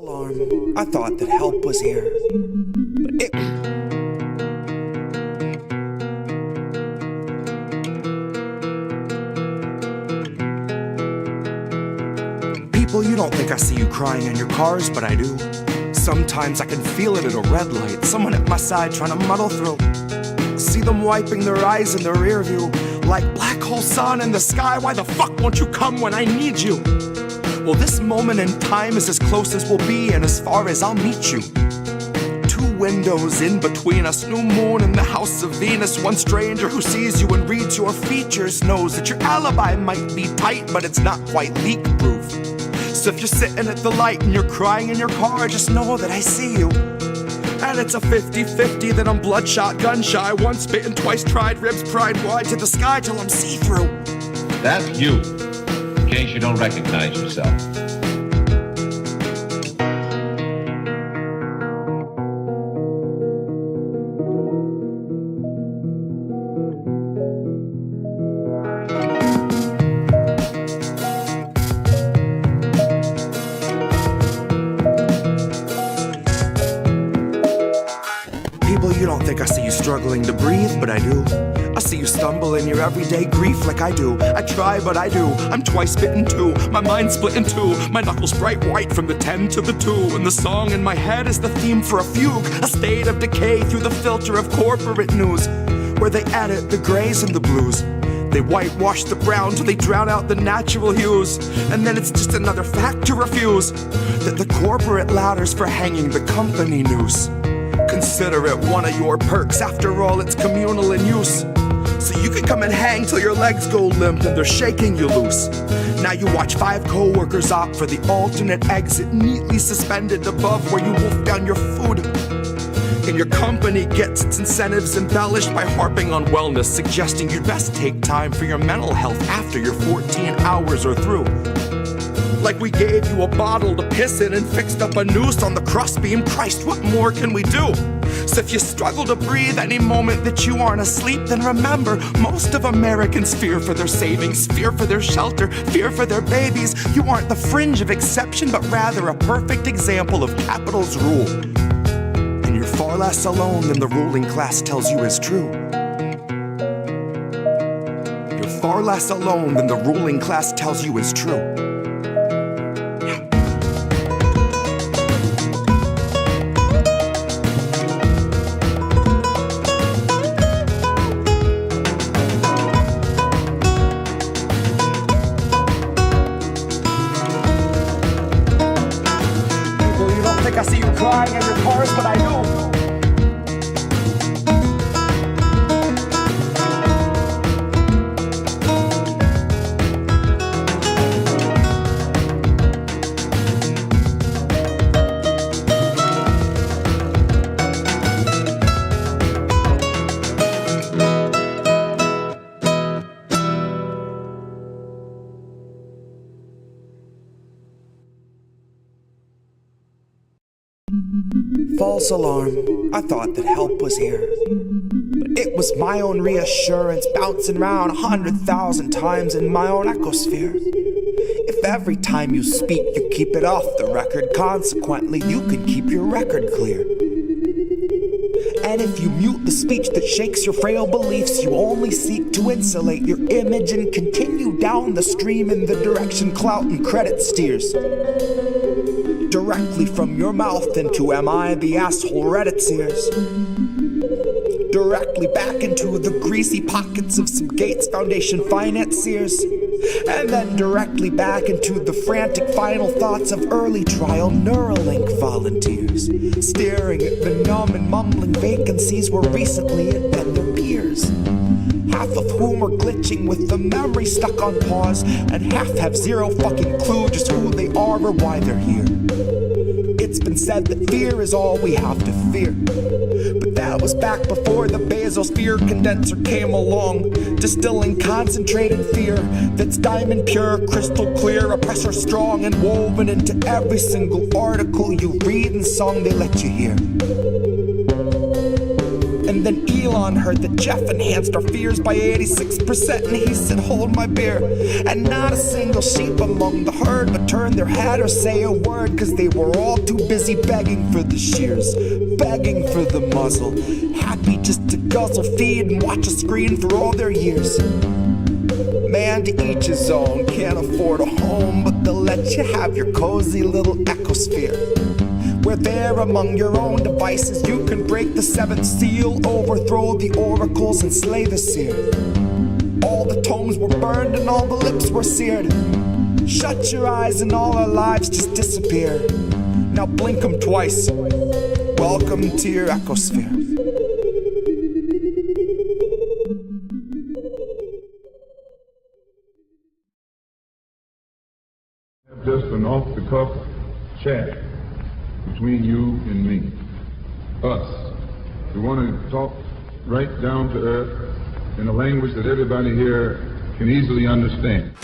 Alarm. I thought that help was here, but it... People, you don't think I see you crying in your cars, but I do. Sometimes I can feel it at a red light, someone at my side trying to muddle through. See them wiping their eyes in their rear view, like black hole sun in the sky. Why the fuck won't you come when I need you? Well, this moment in time is as close as we'll be and as far as I'll meet you. Two windows in between us, new moon in the house of Venus. One stranger who sees you and reads your features knows that your alibi might be tight, but it's not quite leak-proof. So if you're sitting at the light and you're crying in your car, just know that I see you. And it's a 50-50 that I'm bloodshot, gun-shy, once bitten, twice tried, ribs pried wide to the sky till I'm see-through. That's you, in case you don't recognize yourself. You don't think I see you struggling to breathe, but I do. I see you stumble in your everyday grief like I do. I try, but I do. I'm twice bitten too. My mind's split in two. My knuckles bright white from the 10 to the 2. And the song in my head is the theme for a fugue, a state of decay through the filter of corporate news, where they edit the grays and the blues. They whitewash the brown till they drown out the natural hues. And then it's just another fact to refuse, that the corporate ladders for hanging the company noose. Consider it one of your perks, after all it's communal in use. So you can come and hang till your legs go limp and they're shaking you loose. Now you watch 5 co-workers opt for the alternate exit, neatly suspended above where you wolf down your food. And your company gets its incentives embellished by harping on wellness, suggesting you'd best take time for your mental health after your 14 hours are through. Like we gave you a bottle to piss in and fixed up a noose on the crossbeam. Christ, what more can we do? So if you struggle to breathe any moment that you aren't asleep, then remember, most of Americans fear for their savings, fear for their shelter, fear for their babies. You aren't the fringe of exception, but rather a perfect example of capital's rule. And you're far less alone than the ruling class tells you is true. You're far less alone than the ruling class tells you is true. I see you crying in your cars, but I do. False alarm. I thought that help was here, but it was my own reassurance bouncing round 100,000 times in my own ecosphere. If every time you speak you keep it off the record, consequently you can keep your record clear. And if you mute the speech that shakes your frail beliefs, you only seek to insulate your image and continue down the stream in the direction clout and credit steers. Directly from your mouth into am I the asshole Reddit's ears. Directly back into the greasy pockets of some Gates Foundation financiers. And then directly back into the frantic final thoughts of early trial Neuralink volunteers, staring at the numb and mumbling vacancies where recently had been their peers. Half of whom are glitching with the memory stuck on pause, and half have zero fucking clue just who they are or why they're here. It's been said that fear is all we have to fear, but that was back before the Basosphere condenser came along, distilling concentrated fear that's diamond pure, crystal clear, oppressor strong, and woven into every single article you read and song they let you hear. And then Elon heard that Jeff enhanced our fears by 86%, and he said, hold my beer. And not a single sheep among the herd would turn their head or say a word, cause they were all too busy begging for the shears, begging for the muzzle, happy just to guzzle, feed, and watch a screen for all their years. Man, to each his own, can't afford a home, but they'll let you have your cozy little ecosphere. Where there among your own devices you can break the seventh seal, overthrow the oracles and slay the seer. All the tomes were burned and all the lips were seared. Shut your eyes and all our lives just disappear. Now blink 'em twice. Welcome to your ecosphere. Just an off-the-cuff chat between you and me. Us. We want to talk right down to earth in a language that everybody here can easily understand.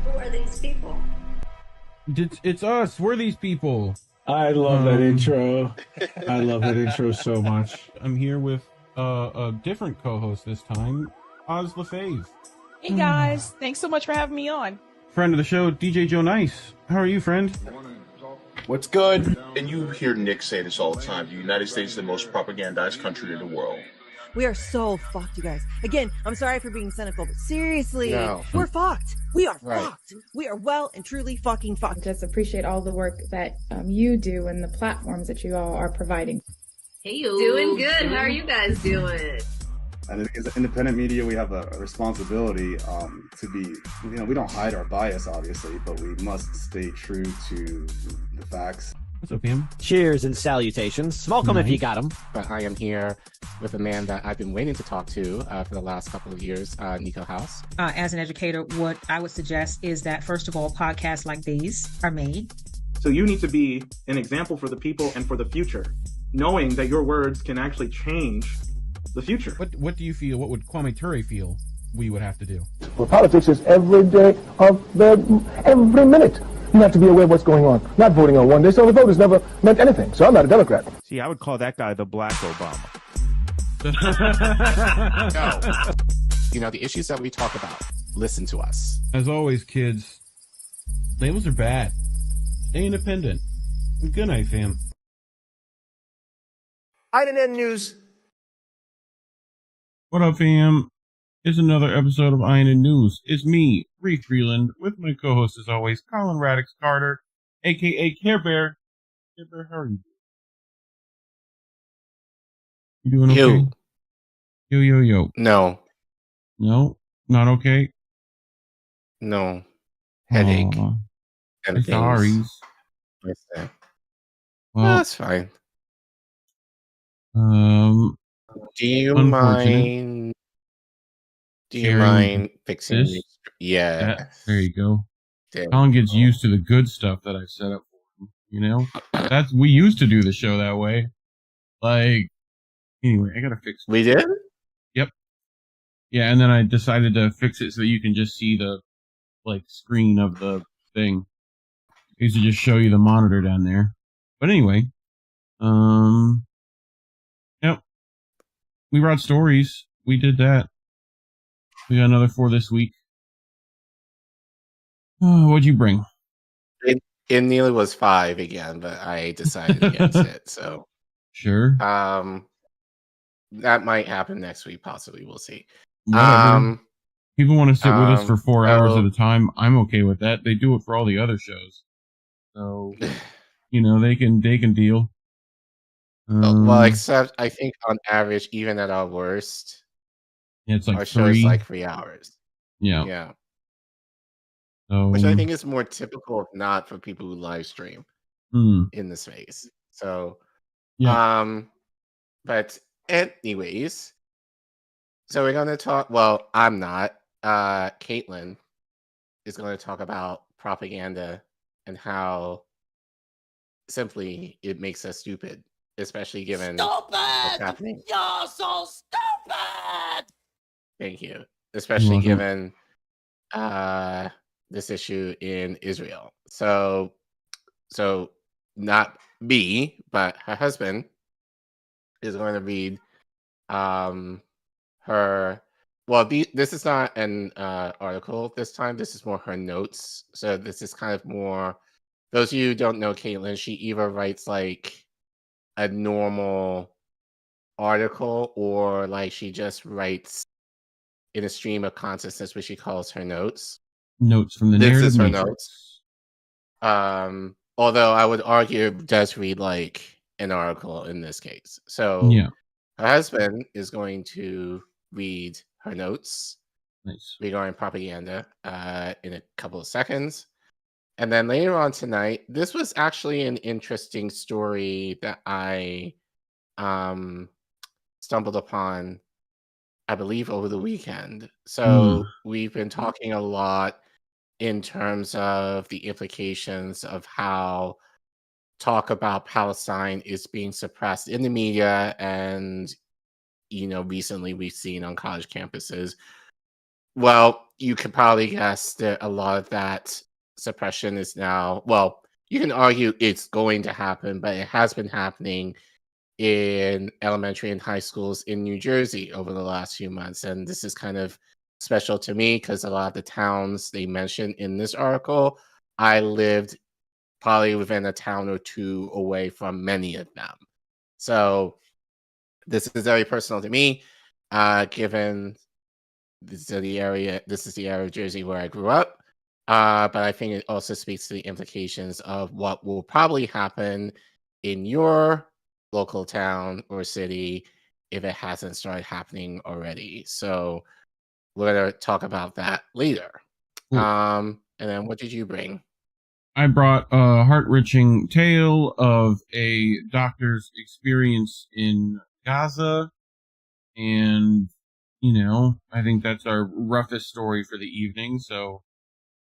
Who are these people? It's us. We're these people. I love that intro. I love that intro so much. I'm here with a different co-host this time, Oz LaFave. Hey guys, thanks so much for having me on. Friend of the show, DJ Joe Nice. How are you, friend? What's good? And you hear Nick say this all the time. The United States is the most propagandized country in the world. We are so fucked, you guys. Again, I'm sorry for being cynical, but seriously, we're fucked. We are fucked. We are well and truly fucking fucked. Just appreciate all the work that you do and the platforms that you all are providing. Hey, you. Doing good. How are you guys doing? And as independent media, we have a responsibility to be, we don't hide our bias, obviously, but we must stay true to the facts. What's up, Pam? Cheers and salutations. Smoke them if you got them. But I am here with a man that I've been waiting to talk to for the last couple of years, Nico House. As an educator, what I would suggest is that, first of all, podcasts like these are made. So you need to be an example for the people and for the future, knowing that your words can actually change the future. What do you feel? What would Kwame Ture feel we would have to do? Well, politics is every day of every minute. You have to be aware of what's going on. Not voting on one day, so the vote has never meant anything. So I'm not a Democrat. See, I would call that guy the Black Obama. No. The issues that we talk about, listen to us. As always, kids, labels are bad. Stay independent. Good night, fam. INN News. What up, fam? It's another episode of INN News. It's me, Reef Breland, with my co-host as always, Collin Radix-Carter, aka Care Bear. Care Bear, how are you? You doing okay? Yo. No. No? Not okay? No. Headache. And sorry. Well, that's fine. Do you mind? Do you mind fixing this? Yeah. There you go. Colin gets used to the good stuff that I set up for him. We used to do the show that way. Anyway, I gotta fix it. We did? Yep. Yeah, and then I decided to fix it so that you can just see the screen of the thing. I used to just show you the monitor down there. But anyway, yep. We brought stories. We did that. We got another 4 this week. What'd you bring? It nearly was 5 again, but I decided against it. So sure. That might happen next week. Possibly, we'll see. People want to sit with us for 4 hours at a time. I'm okay with that. They do it for all the other shows, so they can deal. Well, except I think on average, even at our worst, it's our show is 3 hours. Yeah. So, which I think is more typical, if not for people who live stream in the space. So, but anyways, so we're gonna talk. Well, I'm not. Caitlin is going to talk about propaganda and how simply it makes us stupid. Especially given what's happening. You're so stupid! Thank you. Especially given this issue in Israel. So not me, but her husband is going to read her. Well, this is not an article this time. This is more her notes. So this is kind of more. Those of you who don't know Caitlin, she either writes like a normal article or like she just writes in a stream of consciousness, which she calls her notes. Notes from the This narrative is her matrix. notes. Although I would argue it does read like an article in this case. So Yeah. her husband is going to read her notes regarding propaganda in a couple of seconds. And then later on tonight, this was actually an interesting story that I stumbled upon, I believe, over the weekend. So we've been talking a lot in terms of the implications of how talk about Palestine is being suppressed in the media. And, recently we've seen on college campuses. Well, you could probably guess that a lot of that suppression is now, well, you can argue it's going to happen, but it has been happening in elementary and high schools in New Jersey over the last few months. And this is kind of special to me because a lot of the towns they mentioned in this article, I lived probably within a town or two away from many of them. So this is very personal to me, given this is the area of Jersey where I grew up. But I think it also speaks to the implications of what will probably happen in your local town or city if it hasn't started happening already. So we're going to talk about that later. And then what did you bring? I brought a heart-wrenching tale of a doctor's experience in Gaza. And, I think that's our roughest story for the evening. So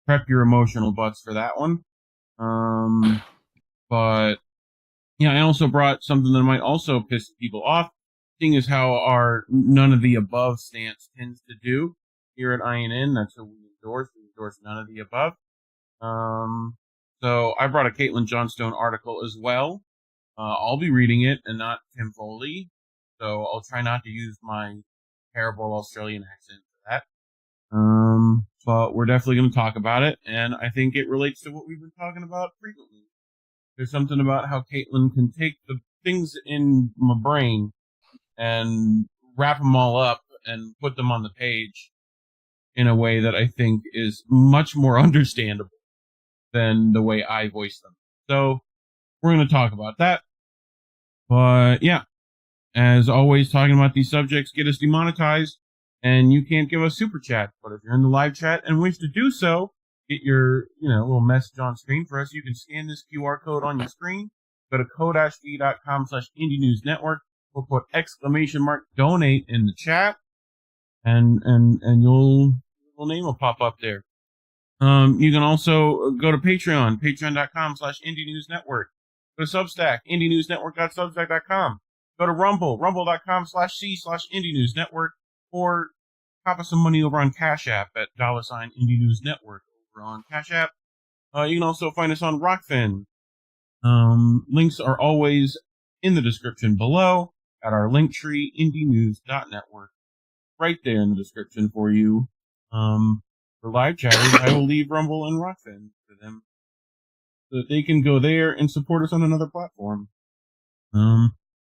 prep your emotional butts for that one. But yeah, I also brought something that might also piss people off, seeing as how our none of the above stance tends to do here at INN. That's what we endorse. We endorse none of the above. So I brought a Caitlin Johnstone article as well. I'll be reading it and not Tim Foley. So I'll try not to use my terrible Australian accent for that. But we're definitely going to talk about it, and I think it relates to what we've been talking about frequently. There's something about how Caitlin can take the things in my brain and wrap them all up and put them on the page in a way that I think is much more understandable than the way I voice them. So we're going to talk about that. But yeah, as always, talking about these subjects get us demonetized, and you can't give us super chat. But if you're in the live chat and wish to do so, get your little message on screen for us. You can scan this QR code on your screen. Go to co-d.com/Indie News Network. We'll put !donate in the chat, and your name will pop up there. You can also go to Patreon, patreon.com/Indie News Network. Go to Substack, indienewsnetwork.substack.com. Go to Rumble, rumble.com/c/Indie News Network, or pop us some money over on Cash App at $Indie News Network over on Cash App. You can also find us on Rockfin. Links are always in the description below at our Linktree, indienews.network. Right there in the description for you. For live chatters, I will leave Rumble and Rockfin for them so that they can go there and support us on another platform.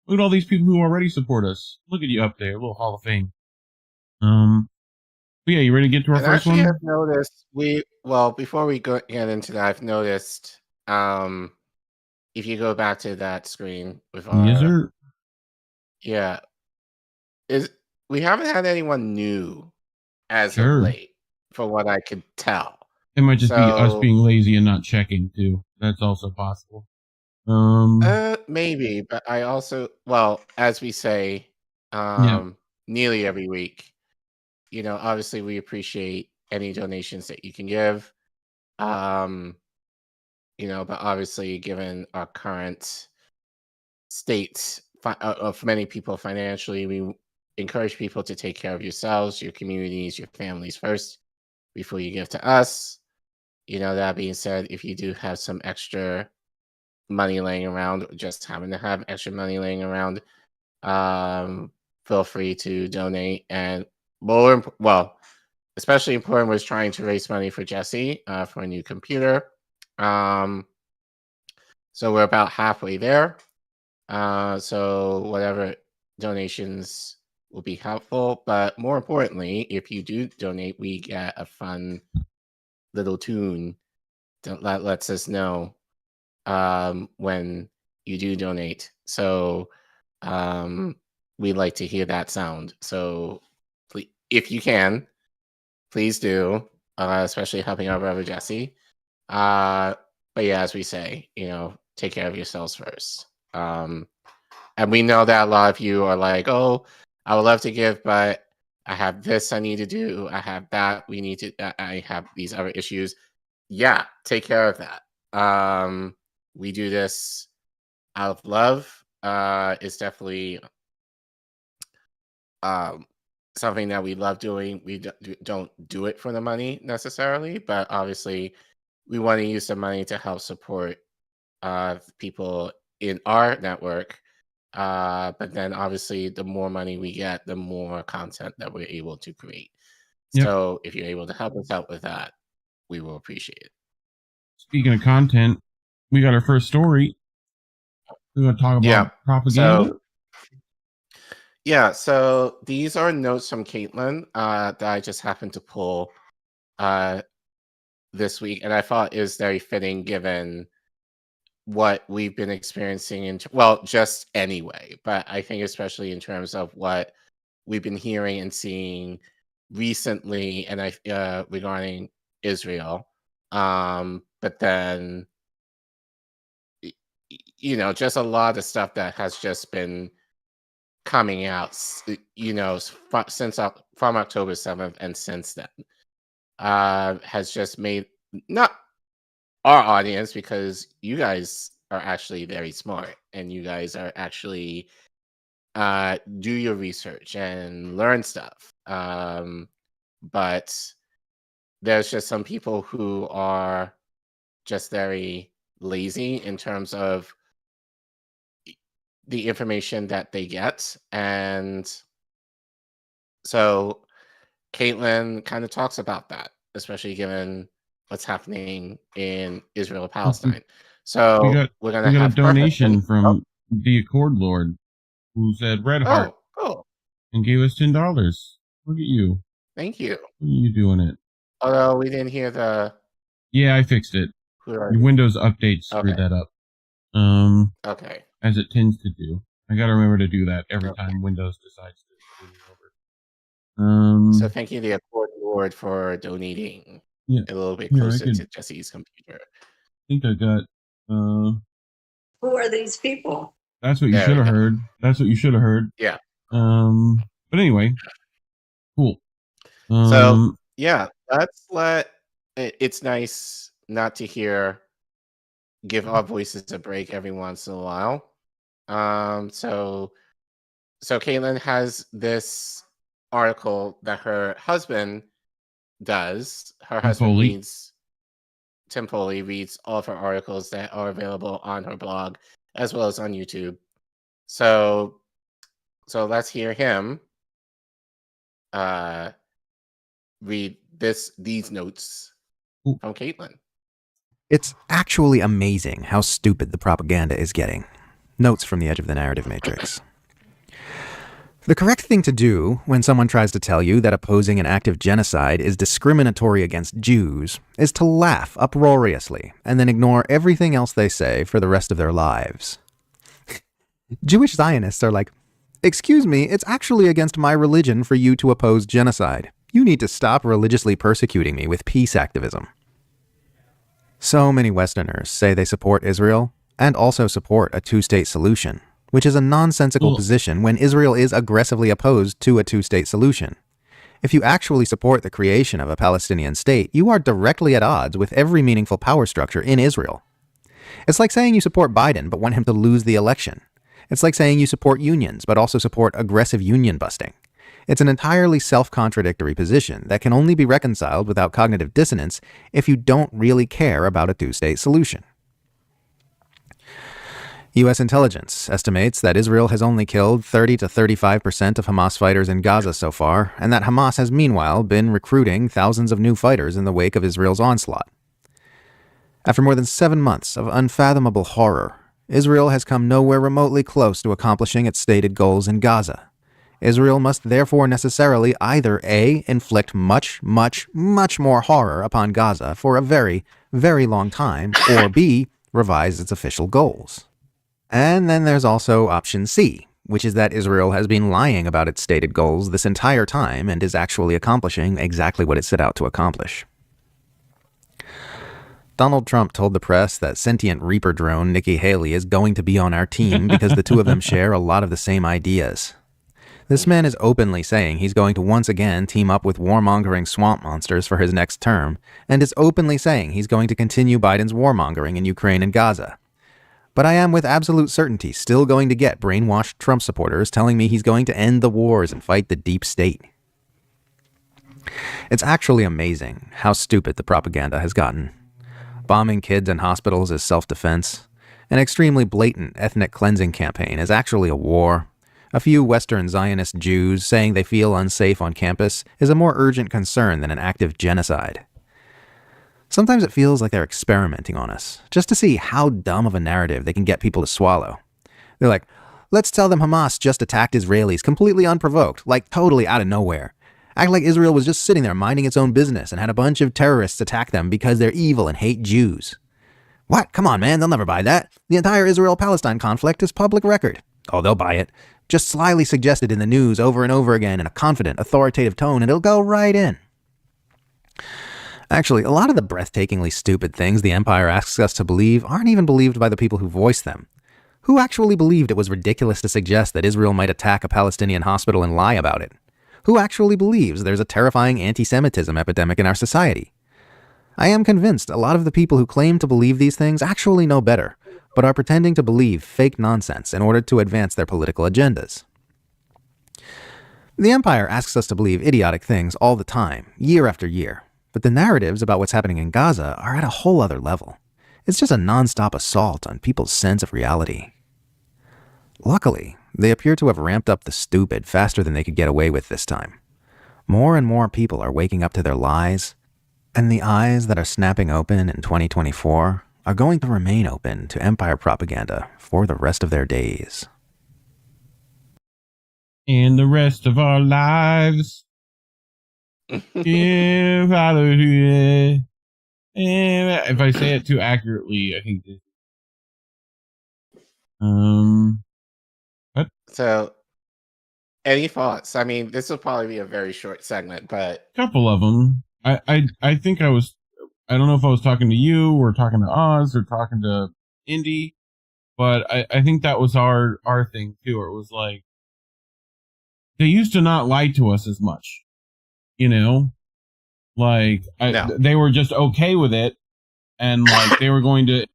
Look at all these people who already support us. Look at you up there, a little Hall of Fame. But yeah, you ready to get to our first one? I've noticed before we get into that, I've noticed if you go back to that screen with our yes, sir. Yeah. We haven't had anyone new as Sure. of late, for what I could tell. It might just be us being lazy and not checking too. That's also possible. Maybe, but I also, as we say, nearly every week, obviously we appreciate any donations that you can give. But obviously, given our current state of many people financially, we encourage people to take care of yourselves, your communities, your families first before you give to us. That being said, if you do have some extra money laying around, or just happen to have extra money laying around, feel free to donate. And especially important was trying to raise money for Jesse for a new computer. So we're about halfway there. So whatever donations will be helpful. But more importantly, if you do donate, we get a fun little tune that lets us know when you do donate. So we'd like to hear that sound. So if you can, please do, especially helping our brother Jesse. But yeah, as we say, take care of yourselves first. And we know that a lot of you are like, oh, I would love to give, but I have this I need to do. I have that I have these other issues. Yeah, take care of that. We do this out of love. It's definitely something that we love doing. We don't do it for the money necessarily, but obviously we want to use the money to help support people in our network. But then obviously the more money we get, the more content that we're able to create. Yep. So if you're able to help us out with that, we will appreciate it. Speaking of content, we got our first story. We're going to talk about propaganda. So these are notes from Caitlin that I just happened to pull this week, and I thought it was very fitting given what we've been experiencing just anyway, but I think especially in terms of what we've been hearing and seeing recently and regarding Israel. But then just a lot of stuff that has just been coming out, since from October 7th and since then, has just made not our audience, because you guys are actually very smart and you guys are actually do your research and learn stuff. But there's just some people who are just very lazy in terms of the information that they get. And so Caitlin kind of talks about that, especially given what's happening in Israel and Palestine. So we got a donation from the Accord Lord, who said Red Heart and gave us $10. Look at you. Thank you. You doing it. Although we didn't hear the... Yeah, I fixed it. Your Windows update screwed that up. Okay. As it tends to do. I gotta remember to do that every time Windows decides to do it over. So thank you, the Accord Lord, for donating a little bit closer to Jesse's computer. I think I got... Who are these people? That's what you should have heard. That's what you should have heard. Yeah. But anyway, cool. So it's nice not to give our voices a break every once in a while. So Caitlin has this article that her husband does. Her husband reads. Tim Foley reads all of her articles that are available on her blog as well as on YouTube. So let's hear him read these notes from Caitlin. It's actually amazing how stupid the propaganda is getting. Notes from the edge of the narrative matrix. The correct thing to do when someone tries to tell you that opposing an act of genocide is discriminatory against Jews is to laugh uproariously and then ignore everything else they say for the rest of their lives. Jewish Zionists are like, "Excuse me, it's actually against my religion for you to oppose genocide. You need to stop religiously persecuting me with peace activism." So many Westerners say they support Israel and also support a two-state solution, which is a nonsensical position when Israel is aggressively opposed to a two-state solution. If you actually support the creation of a Palestinian state, you are directly at odds with every meaningful power structure in Israel. It's like saying you support Biden but want him to lose the election. It's like saying you support unions but also support aggressive union busting. It's an entirely self-contradictory position that can only be reconciled without cognitive dissonance if you don't really care about a two-state solution. U.S. intelligence estimates that Israel has only killed 30 to 35% of Hamas fighters in Gaza so far, and that Hamas has meanwhile been recruiting thousands of new fighters in the wake of Israel's onslaught. After more than 7 months of unfathomable horror, Israel has come nowhere remotely close to accomplishing its stated goals in Gaza. Israel must therefore necessarily either A, inflict much, much, much more horror upon Gaza for a very, very long time, or B, revise its official goals. And then there's also option C, which is that Israel has been lying about its stated goals this entire time and is actually accomplishing exactly what it set out to accomplish. Donald Trump told the press that sentient Reaper drone Nikki Haley is going to be on our team because the two of them share a lot of the same ideas. This man is openly saying he's going to once again team up with warmongering swamp monsters for his next term, and is openly saying he's going to continue Biden's warmongering in Ukraine and Gaza. But I am with absolute certainty still going to get brainwashed Trump supporters telling me he's going to end the wars and fight the deep state. It's actually amazing how stupid the propaganda has gotten. Bombing kids in hospitals is self-defense. An extremely blatant ethnic cleansing campaign is actually a war. A few Western Zionist Jews saying they feel unsafe on campus is a more urgent concern than an active genocide. Sometimes it feels like they're experimenting on us, just to see how dumb of a narrative they can get people to swallow. They're like, let's tell them Hamas just attacked Israelis completely unprovoked, like totally out of nowhere. Act like Israel was just sitting there minding its own business and had a bunch of terrorists attack them because they're evil and hate Jews. What? Come on, man, they'll never buy that. The entire Israel-Palestine conflict is public record. Oh, they'll buy it. Just slyly suggested in the news over and over again in a confident, authoritative tone, and it'll go right in. Actually, a lot of the breathtakingly stupid things the Empire asks us to believe aren't even believed by the people who voice them. Who actually believed it was ridiculous to suggest that Israel might attack a Palestinian hospital and lie about it? Who actually believes there's a terrifying anti-Semitism epidemic in our society? I am convinced a lot of the people who claim to believe these things actually know better, but are pretending to believe fake nonsense in order to advance their political agendas. The Empire asks us to believe idiotic things all the time, year after year, but the narratives about what's happening in Gaza are at a whole other level. It's just a non-stop assault on people's sense of reality. Luckily, they appear to have ramped up the stupid faster than they could get away with this time. More and more people are waking up to their lies, and the eyes that are snapping open in 2024 are going to remain open to Empire propaganda for the rest of their days. In the rest of our lives. If I say it too accurately, I think. What? So, any thoughts? I mean, this will probably be a very short segment, but Couple of them. I think I don't know if I was talking to you or talking to Oz or talking to Indy, but I think that was our thing too. Or it was like, they used to not lie to us as much, you know, like they were just okay with it. And like, they were going to,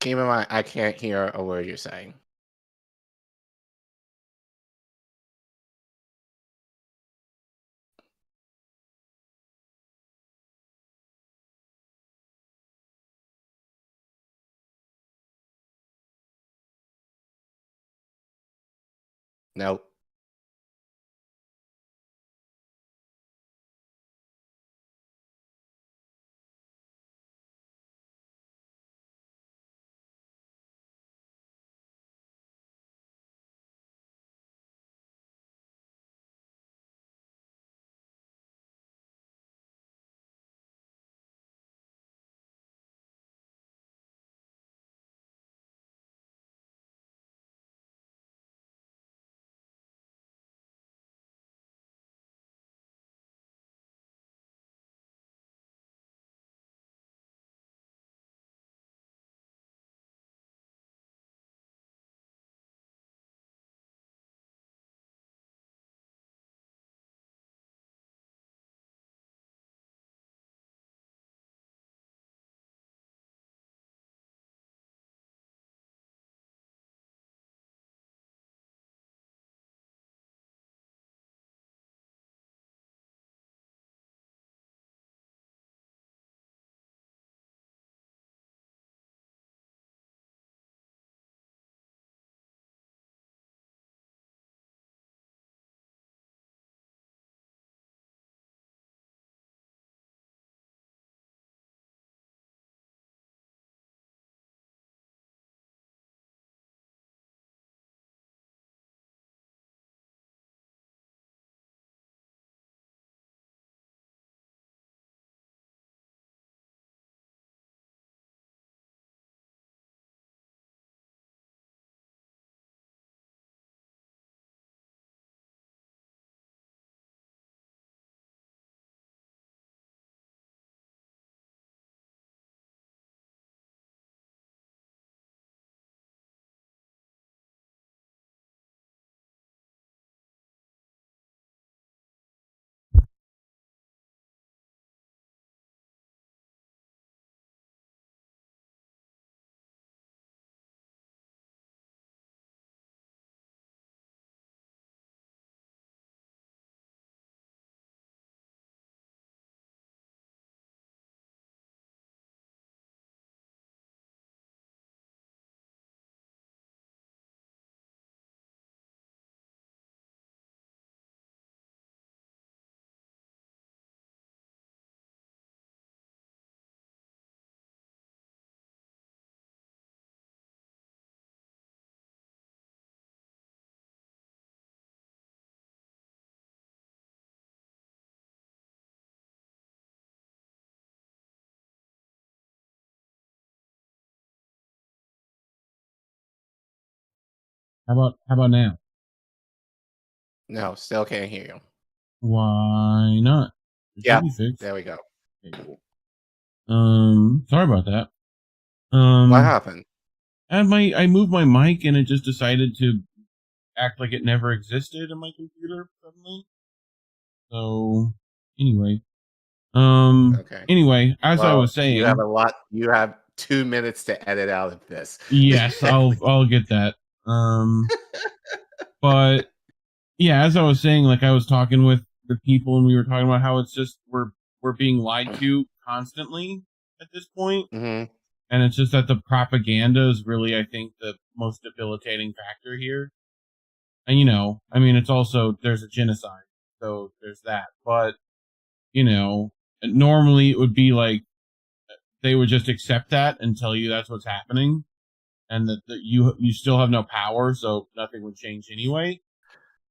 keep in mind, I can't hear a word you're saying. Nope. How about now? No, still can't hear you. Why not? It Yeah, should be fixed. there we go. Sorry about that. What happened? I moved my mic and it just decided to act like it never existed in my computer suddenly. So anyway. Okay. Anyway, as I was saying, you have 2 minutes to edit out of this. Yes, I'll get that. But yeah, as I was saying, like I was talking with the people and we were talking about how it's just we're being lied to constantly at this point. Mm-hmm. And it's just that the propaganda is really, I think, the most debilitating factor here. And, I mean, it's also, there's a genocide, so there's that. But, normally it would be like, they would just accept that and tell you that's what's happening. And that you still have no power, so nothing would change anyway.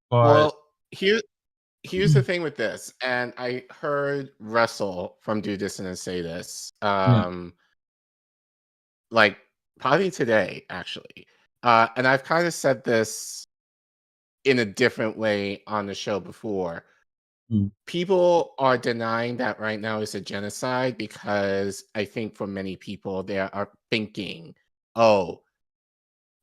But, well, here's the thing with this, and I heard Russell from Do Dissonance say this. Like probably today, actually. And I've kind of said this in a different way on the show before. People are denying that right now is a genocide because I think for many people they are thinking, oh,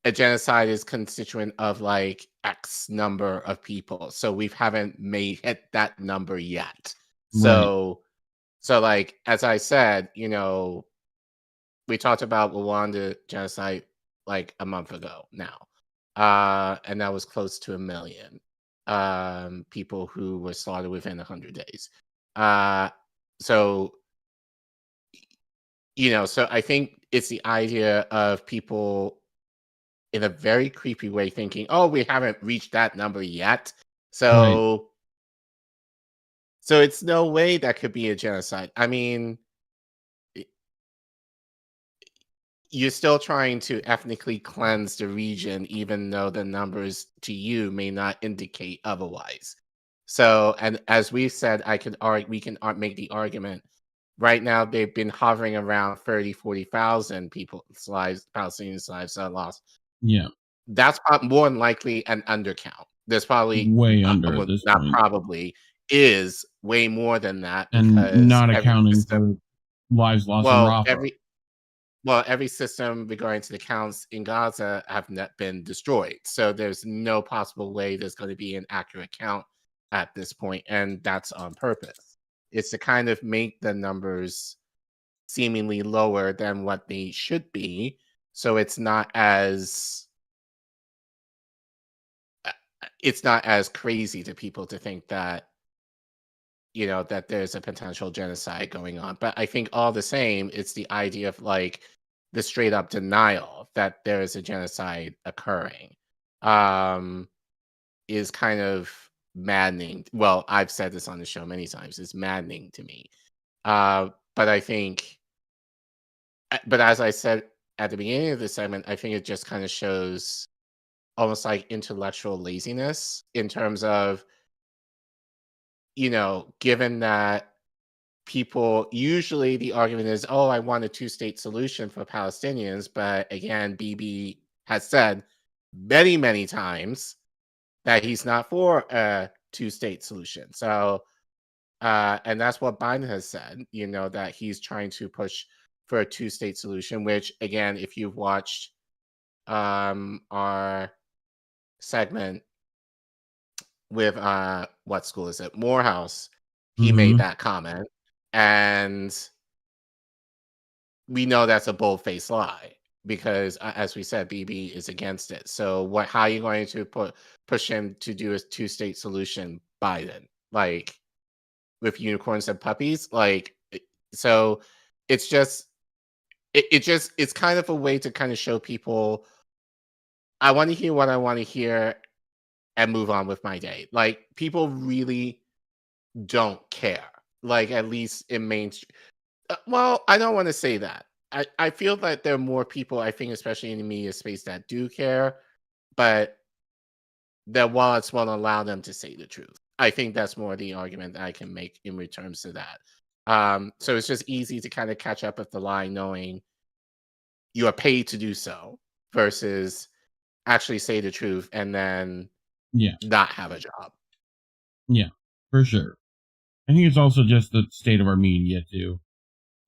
a genocide is constituent of like X number of people. So we haven't hit that number yet. So like, as I said, we talked about Rwanda genocide like a month ago now. And that was close to 1 million people who were slaughtered within 100 days. So I think it's the idea of people in a very creepy way thinking, oh, we haven't reached that number yet. So it's no way that could be a genocide. I mean, you're still trying to ethnically cleanse the region, even though the numbers to you may not indicate otherwise. So, and as we said, we can make the argument. Right now, they've been hovering around 30,000-40,000 Palestinian lives that lost. Yeah, that's more than likely an undercount. There's probably way under at this point. Probably is way more than that, and not accounting for lives lost in Rafah. Every system regarding to the counts in Gaza have not been destroyed. So there's no possible way there's going to be an accurate count at this point, and that's on purpose. It's to kind of make the numbers seemingly lower than what they should be, so it's not as crazy to people to think that that there's a potential genocide going on. But I think all the same, it's the idea of like the straight up denial that there is a genocide occurring is kind of maddening. Well, I've said this on the show many times. It's maddening to me. But I think, as I said at the beginning of the segment, I think it just kind of shows almost like intellectual laziness in terms of, given that people usually the argument is, oh, I want a two-state solution for Palestinians. But again, Bibi has said many, many times that he's not for a two-state solution. So, and that's what Biden has said, that he's trying to push for a two-state solution, which again, if you've watched our segment with what school is it? Morehouse, he made that comment. And we know that's a bold-faced lie because, as we said, Bibi is against it. So how are you going to push him to do a two-state solution, Biden? Like, with unicorns and puppies? Like, so it's just, it's kind of a way to kind of show people, I want to hear what I want to hear and move on with my day. Like, people really don't care. Like, at least in mainstream. Well, I don't want to say that. I feel that there are more people, I think, especially in the media space, that do care, but their wallets won't allow them to say the truth. I think that's more the argument that I can make in returns to that. So it's just easy to kind of catch up with the lie, knowing you are paid to do so, versus actually say the truth and then not have a job. Yeah, for sure. I think it's also just the state of our media too.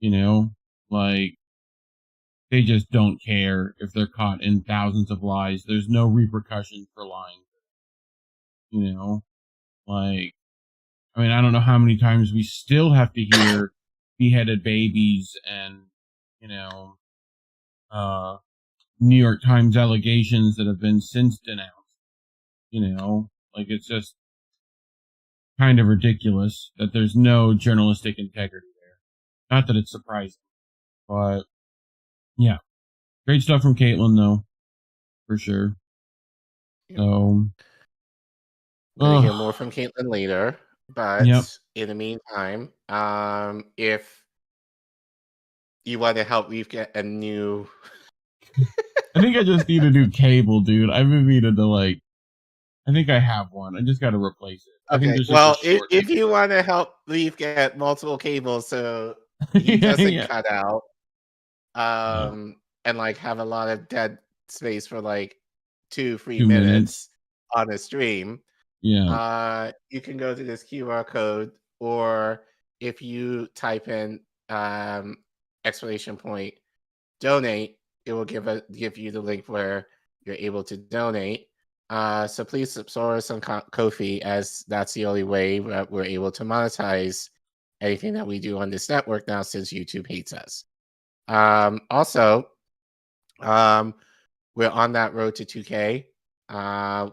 You know, like they just don't care if they're caught in thousands of lies. There's no repercussions for lying. You know, like, I mean, I don't know how many times we still have to hear beheaded babies and, you know, New York Times allegations that have been since denounced. You know, like, it's just kind of ridiculous that there's no journalistic integrity there. Not that it's surprising, but yeah. Great stuff from Caitlin, though, for sure. So, we're gonna hear more from Caitlin later, but in the meantime, if you want to help Reef get a new... I think I just need a new cable, dude. I've been meaning to, like... I think I have one. I just got to replace it. Okay, well, if you want to help Reef get multiple cables so he doesn't cut out, and, like, have a lot of dead space for, like, 2-3 minutes on a stream, you can go to this QR code, or if you type in exclamation point donate, it will give you the link where you're able to donate. So please support us on Ko-fi, as that's the only way that we're able to monetize anything that we do on this network now, since YouTube hates us. Also, we're on that road to 2K.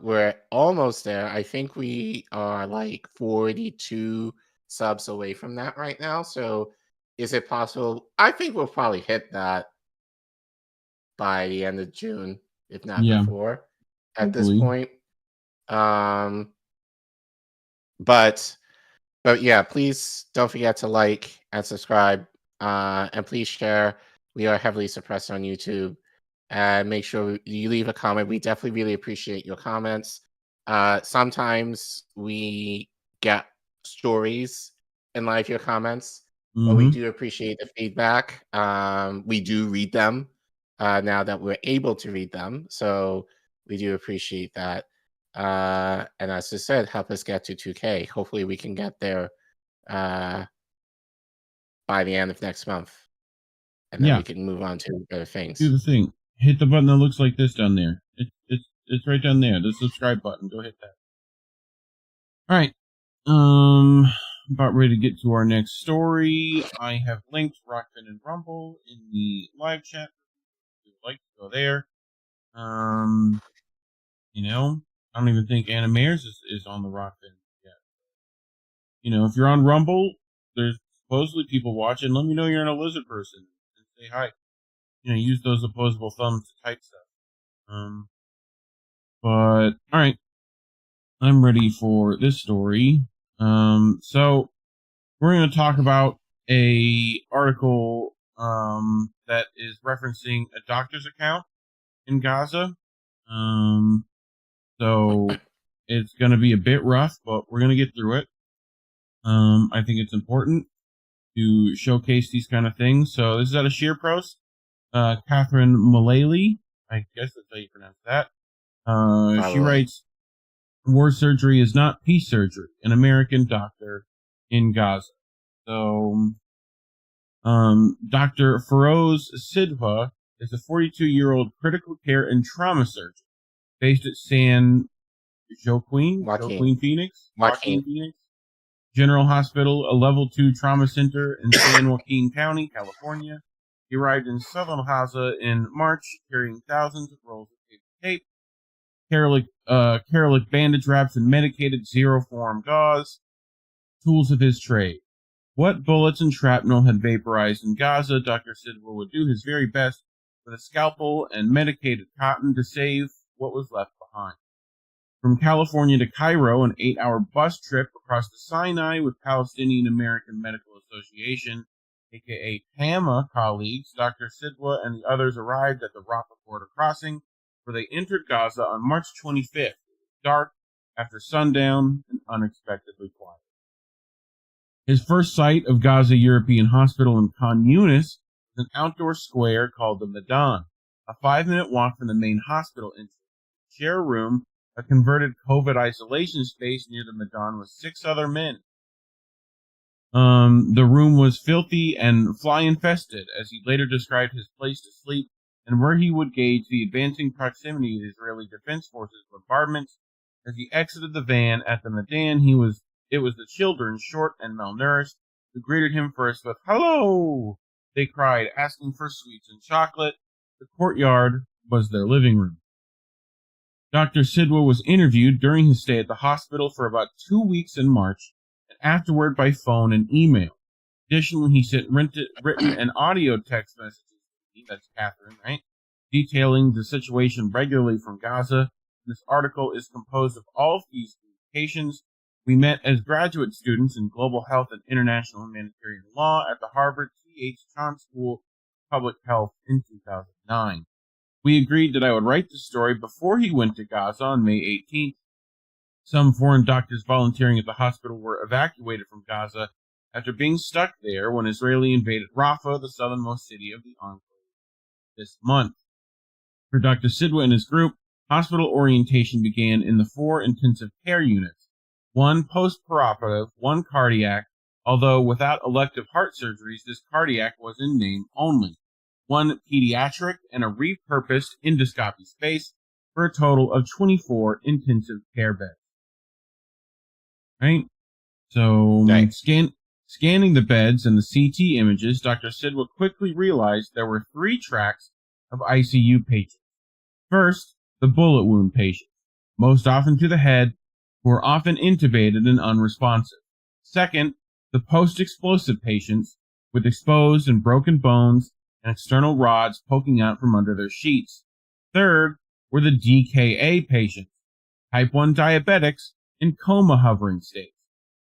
We're almost there. I think we are like 42 subs away from that right now. So is it possible? I think we'll probably hit that by the end of June, if not before, at this point. But yeah, please don't forget to like and subscribe, and please share. We are heavily suppressed on YouTube. And make sure you leave a comment. We definitely really appreciate your comments. Sometimes we get stories in live your comments, but we do appreciate the feedback. We do read them now that we're able to read them. So we do appreciate that. And as I said, help us get to 2K. Hopefully we can get there by the end of next month. And then we can move on to better things. Do the thing. Hit the button that looks like this down there. It's right down there. The subscribe button. Go hit that. All right. About ready to get to our next story. I have linked Rockfin and Rumble in the live chat. If you'd like to go there. You know, I don't even think Anna Mayers is on the Rockfin yet. You know, if you're on Rumble, there's supposedly people watching. Let me know you're a lizard person and say hi. You know, use those opposable thumbs to type stuff. But all right, I'm ready for this story. So we're going to talk about a article that is referencing a doctor's account in Gaza. So it's going to be a bit rough, but we're going to get through it. I think it's important to showcase these kind of things. So this is out of Scheerpost. Catherine Mullaly, I guess that's how you pronounce that. She writes, "War surgery is not peace surgery. An American doctor in Gaza." So, Dr. Feroz Sidhwa is a 42-year-old critical care and trauma surgeon based at San Joaquin Phoenix General Hospital, a level 2 trauma center in San Joaquin County, California. He arrived in southern Gaza in March, carrying thousands of rolls of tape, Keralic bandage wraps, and medicated zero-form gauze, tools of his trade. What bullets and shrapnel had vaporized in Gaza, Dr. Sidwell would do his very best with a scalpel and medicated cotton to save what was left behind. From California to Cairo, an 8-hour bus trip across the Sinai with Palestinian American Medical Association, aka PAMA colleagues, Dr. Sidwa and the others arrived at the Rafah border crossing, where they entered Gaza on March 25th. It was dark, after sundown, and unexpectedly quiet. His first sight of Gaza European Hospital in Khan Yunis was an outdoor square called the Medan, a 5-minute walk from the main hospital entrance. share a room, a converted COVID isolation space near the Madon with 6 other men. The room was filthy and fly-infested, as he later described his place to sleep and where he would gauge the advancing proximity of Israeli Defense Forces bombardments. As he exited the van at the Madon, it was the children, short and malnourished, who greeted him first with, "Hello!" They cried, asking for sweets and chocolate. The courtyard was their living room. Dr. Sidwa was interviewed during his stay at the hospital for about 2 weeks in March, and afterward by phone and email. Additionally, he sent written and audio text messages to me, that's Catherine, right, detailing the situation regularly from Gaza. This article is composed of all of these communications. We met as graduate students in global health and international humanitarian law at the Harvard T.H. Chan School of Public Health in 2009. We agreed that I would write the story before he went to Gaza on May 18th. Some foreign doctors volunteering at the hospital were evacuated from Gaza after being stuck there when Israeli invaded Rafah, the southernmost city of the enclave, this month. For Dr. Sidwa and his group, hospital orientation began in the 4 intensive care units, 1 post-operative, 1 cardiac, although without elective heart surgeries, this cardiac was in name only, 1 pediatric, and a repurposed endoscopy space for a total of 24 intensive care beds. Right? So, scanning the beds and the CT images, Dr. Sidwa quickly realized there were 3 tracks of ICU patients. First, the bullet wound patients, most often to the head, who are often intubated and unresponsive. Second, the post-explosive patients with exposed and broken bones and external rods poking out from under their sheets. Third were the DKA patients, type 1 diabetics in coma hovering states.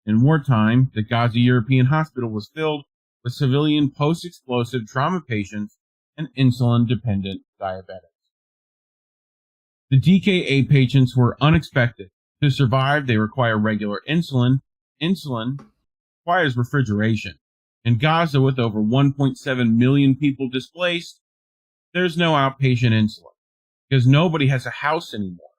In wartime, the Gaza European Hospital was filled with civilian post-explosive trauma patients and insulin-dependent diabetics. The DKA patients were unexpected. To survive, they require regular insulin. Insulin requires refrigeration. In Gaza, with over 1.7 million people displaced, there's no outpatient insulin because nobody has a house anymore.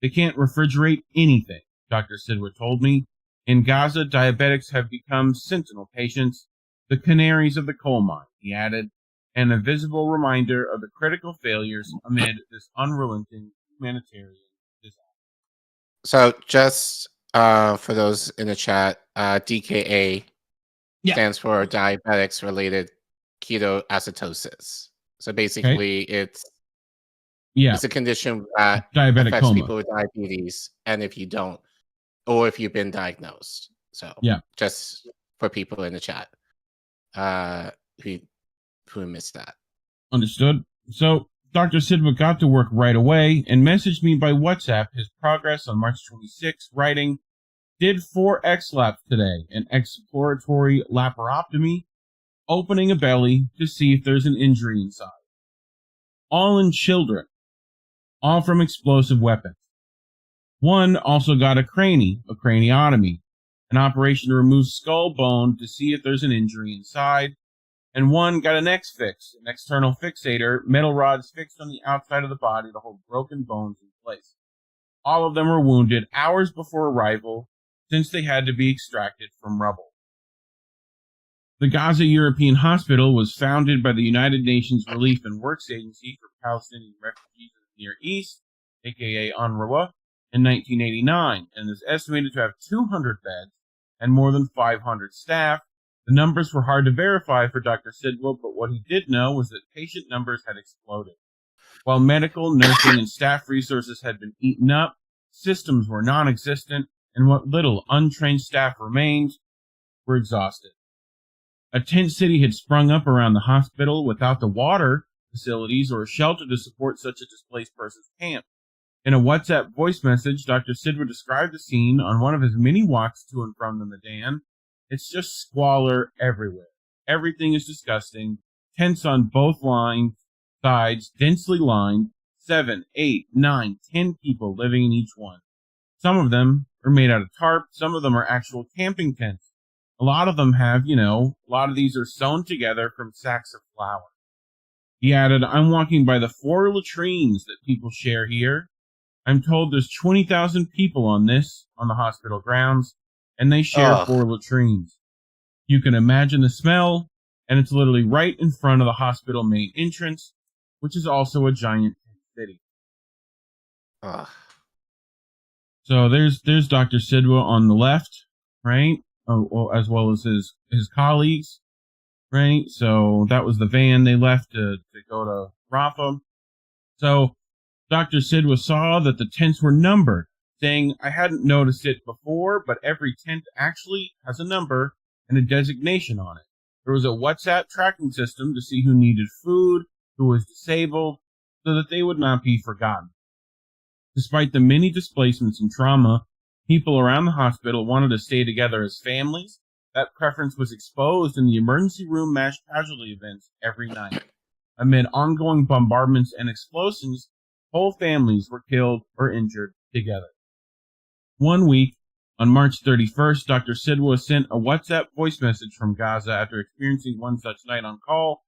They can't refrigerate anything, Dr. Sidwa told me. In Gaza, diabetics have become sentinel patients, the canaries of the coal mine, he added, and a visible reminder of the critical failures amid this unrelenting humanitarian disaster. So just for those in the chat, DKA stands for diabetics-related ketoacidosis. So basically, it's a condition that diabetic affects coma. people with diabetes, and if you don't, or if you've been diagnosed. So just for people in the chat who missed that. Understood. So Dr. Sidwa got to work right away and messaged me by WhatsApp his progress on March 26, writing, "Did 4 X-laps today, an exploratory laparotomy, opening a belly to see if there's an injury inside. All in children, all from explosive weapons. 1 also got a craniotomy, an operation to remove skull bone to see if there's an injury inside. And 1 got an X-fix, an external fixator, metal rods fixed on the outside of the body to hold broken bones in place. All of them were wounded hours before arrival, since they had to be extracted from rubble." The Gaza European Hospital was founded by the United Nations Relief and Works Agency for Palestinian Refugees in the Near East, aka UNRWA, in 1989, and is estimated to have 200 beds and more than 500 staff. The numbers were hard to verify for Dr. Sidwa, but what he did know was that patient numbers had exploded. While medical, nursing, and staff resources had been eaten up, systems were non-existent, and what little untrained staff remained were exhausted. A tent city had sprung up around the hospital without the water facilities or a shelter to support such a displaced person's camp. In a WhatsApp voice message, Dr. Sidwa described the scene on one of his many walks to and from the Madon. It's just squalor everywhere. Everything is disgusting. Tents on both sides, densely lined. 7, 8, 9, 10 people living in each one. Some of them are made out of tarp. Some of them are actual camping tents. A lot of them have, a lot of these are sewn together from sacks of flour. He added, "I'm walking by the 4 latrines that people share here. I'm told there's 20,000 people on the hospital grounds, and they share 4 latrines. You can imagine the smell, and it's literally right in front of the hospital main entrance, which is also a giant city. So there's Dr. Sidwa on the left, right? As well as his colleagues, right? So that was the van they left to go to Rafah. So Dr. Sidwa saw that the tents were numbered, saying, I hadn't noticed it before, but every tent actually has a number and a designation on it. There was a WhatsApp tracking system to see who needed food, who was disabled, so that they would not be forgotten. Despite the many displacements and trauma, people around the hospital wanted to stay together as families. That preference was exposed in the emergency room mass casualty events every night. Amid ongoing bombardments and explosions, whole families were killed or injured together. One week, on March 31st, Dr. Sidwa sent a WhatsApp voice message from Gaza after experiencing one such night on call.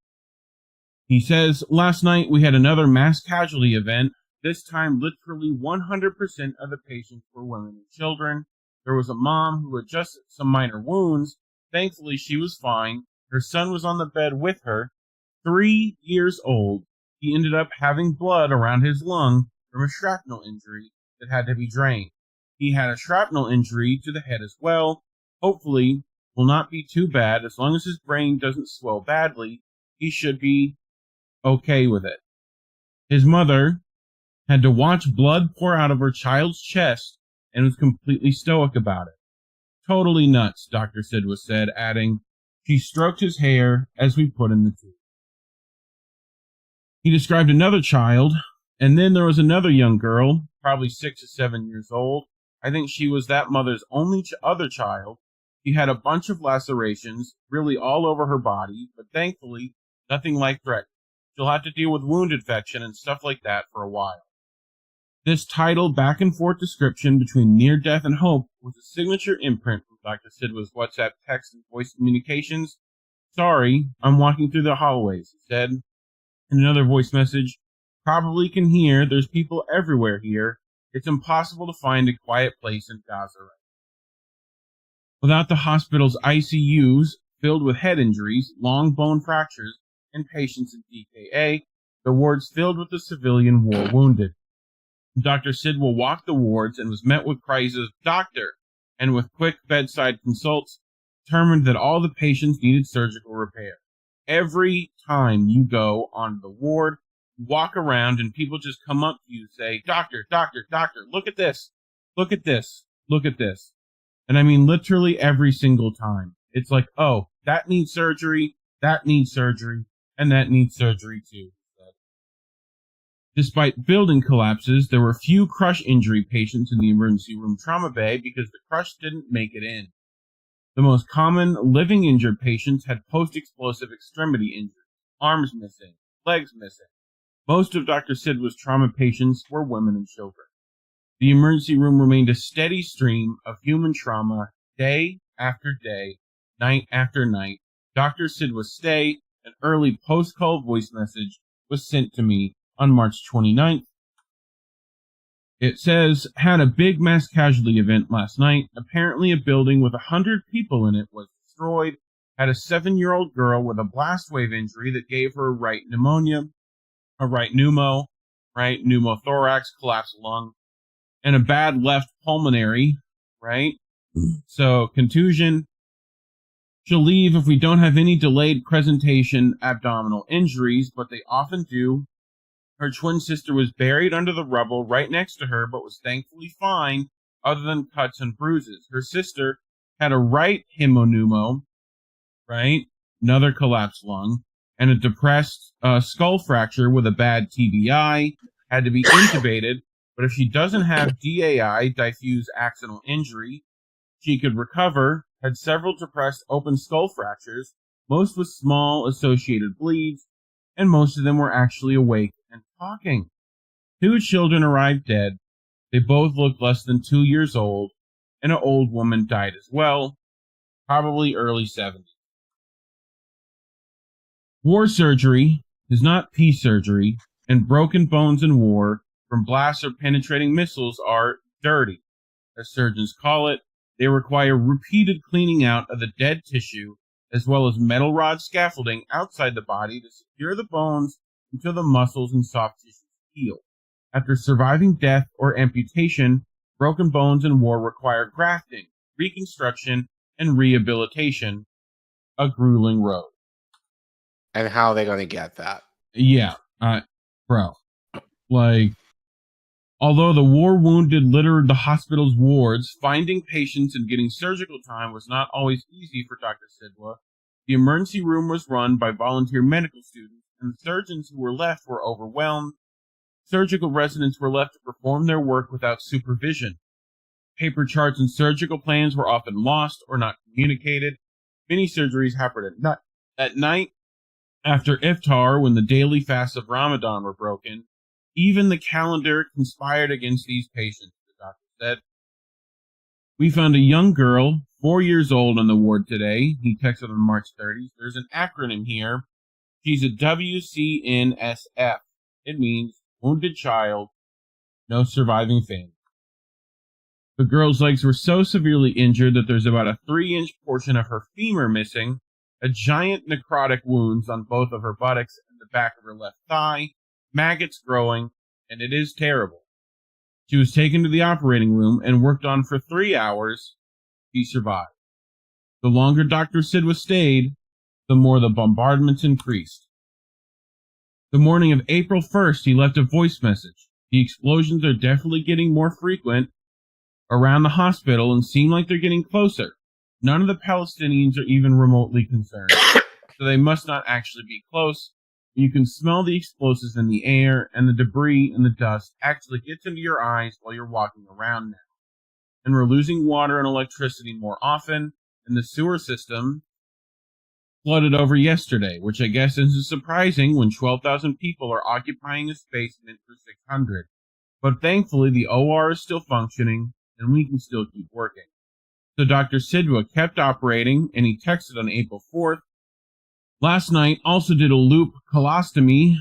He says, last night we had another mass casualty event. This time, literally 100% of the patients were women and children. There was a mom who had just some minor wounds. Thankfully, she was fine. Her son was on the bed with her. 3 years old. He ended up having blood around his lung from a shrapnel injury that had to be drained. He had a shrapnel injury to the head as well. Hopefully, will not be too bad. As long as his brain doesn't swell badly, he should be okay with it. His mother had to watch blood pour out of her child's chest and was completely stoic about it. Totally nuts, Dr. Sidwa said, adding, she stroked his hair as we put in the tube. He described another child, and then there was another young girl, probably 6 or 7 years old. I think she was that mother's only other child. She had a bunch of lacerations, really all over her body, but thankfully, nothing life-threatening. She'll have to deal with wound infection and stuff like that for a while. This title back-and-forth description between near-death and hope was a signature imprint from Dr. Sidwa's WhatsApp text and voice communications. Sorry, I'm walking through the hallways, he said. In another voice message, probably can hear there's people everywhere here. It's impossible to find a quiet place in Gaza right now. Without the hospital's ICUs filled with head injuries, long bone fractures, and patients in DKA, the wards filled with the civilian war wounded. Dr. Sidwa walked the wards and was met with cries of doctor, and with quick bedside consults, determined that all the patients needed surgical repair. Every time you go on the ward, walk around and people just come up to you and say, doctor, doctor, doctor, look at this, look at this, look at this. And I mean literally every single time. It's like, oh, that needs surgery, and that needs surgery too. Despite building collapses, there were few crush injury patients in the emergency room trauma bay because the crush didn't make it in. The most common living injured patients had post-explosive extremity injuries, arms missing, legs missing. Most of Dr. Sidwa's trauma patients were women and children. The emergency room remained a steady stream of human trauma day after day, night after night. Dr. Sidwa's stay, an early post-call voice message, was sent to me on March 29th. It says, had a big mass casualty event last night. Apparently a building with 100 people in it was destroyed. Had a 7-year-old girl with a blast wave injury that gave her right pneumonia, a right pneumothorax, collapsed lung, and a bad left pulmonary, right? So contusion. She'll leave if we don't have any delayed presentation abdominal injuries, but they often do. Her twin sister was buried under the rubble right next to her, but was thankfully fine, other than cuts and bruises. Her sister had a right hemopneumo, right? Another collapsed lung, and a depressed skull fracture with a bad TBI, had to be intubated, but if she doesn't have DAI, diffuse axonal injury, she could recover, had several depressed open skull fractures, most with small associated bleeds, and most of them were actually awake and talking. 2 children arrived dead. They both looked less than 2 years old, and an old woman died as well, probably early 70s. War surgery is not peace surgery, and broken bones in war from blasts or penetrating missiles are dirty, as surgeons call it. They require repeated cleaning out of the dead tissue, as well as metal rod scaffolding outside the body to secure the bones until the muscles and soft tissues heal. After surviving death or amputation, broken bones in war require grafting, reconstruction, and rehabilitation, a grueling road. And how are they going to get that? Yeah, bro. Like, although the war wounded littered the hospital's wards, finding patients and getting surgical time was not always easy for Dr. Sidwa. The emergency room was run by volunteer medical students, and the surgeons who were left were overwhelmed. Surgical residents were left to perform their work without supervision. Paper charts and surgical plans were often lost or not communicated. Many surgeries happened at night after iftar, when the daily fasts of Ramadan were broken. Even the calendar conspired against these patients, the doctor said. We found a young girl, 4 years old, on the ward today. He texted on March 30th. There's an acronym here. She's a WCNSF. It means wounded child, no surviving family. The girl's legs were so severely injured that there's about a 3-inch portion of her femur missing, a giant necrotic wounds on both of her buttocks and the back of her left thigh, maggots growing, and it is terrible. She was taken to the operating room and worked on for 3 hours. She survived. The longer Dr. Sidwa stayed, the more the bombardments increased. The morning of April 1st, he left a voice message. The explosions are definitely getting more frequent around the hospital and seem like they're getting closer. None of the Palestinians are even remotely concerned, so they must not actually be close. You can smell the explosives in the air, and the debris and the dust actually gets into your eyes while you're walking around now. And we're losing water and electricity more often, and the sewer system flooded over yesterday, which I guess isn't surprising when 12,000 people are occupying a space meant for 600. But thankfully, the OR is still functioning, and we can still keep working. So Dr. Sidwa kept operating, and he texted on April 4th. Last night, also did a loop colostomy,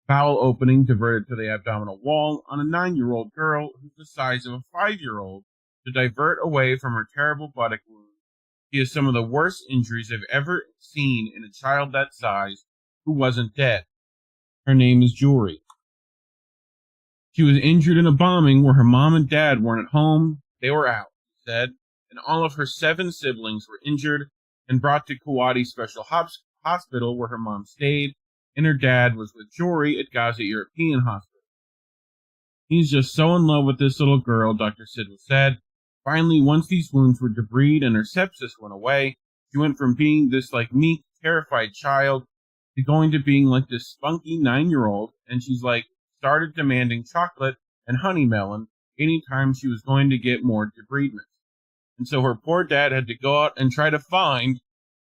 bowel opening diverted to the abdominal wall, on a 9-year-old girl who's the size of a 5-year-old to divert away from her terrible buttock wound. She has some of the worst injuries I've ever seen in a child that size who wasn't dead. Her name is Jory. She was injured in a bombing where her mom and dad weren't at home. They were out, he said, and all of her 7 siblings were injured and brought to Kuwati Special Hospital where her mom stayed, and her dad was with Jory at Gaza European Hospital. He's just so in love with this little girl, Dr. Sidwa said. Finally, once these wounds were debrided and her sepsis went away, she went from being this meek, terrified child to going to being this spunky 9-year-old, and she's started demanding chocolate and honey melon anytime she was going to get more debridement. And so her poor dad had to go out and try to find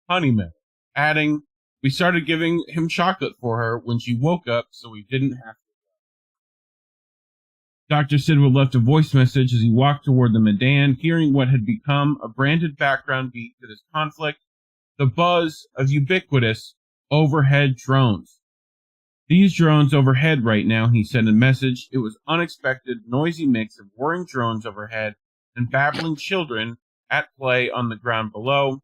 honey melon, adding, we started giving him chocolate for her when she woke up so we didn't have to. Dr. Sidwa left a voice message as he walked toward the Medan, hearing what had become a branded background beat to this conflict, the buzz of ubiquitous overhead drones. These drones overhead right now, he sent a message. It was unexpected, noisy mix of whirring drones overhead and babbling children at play on the ground below.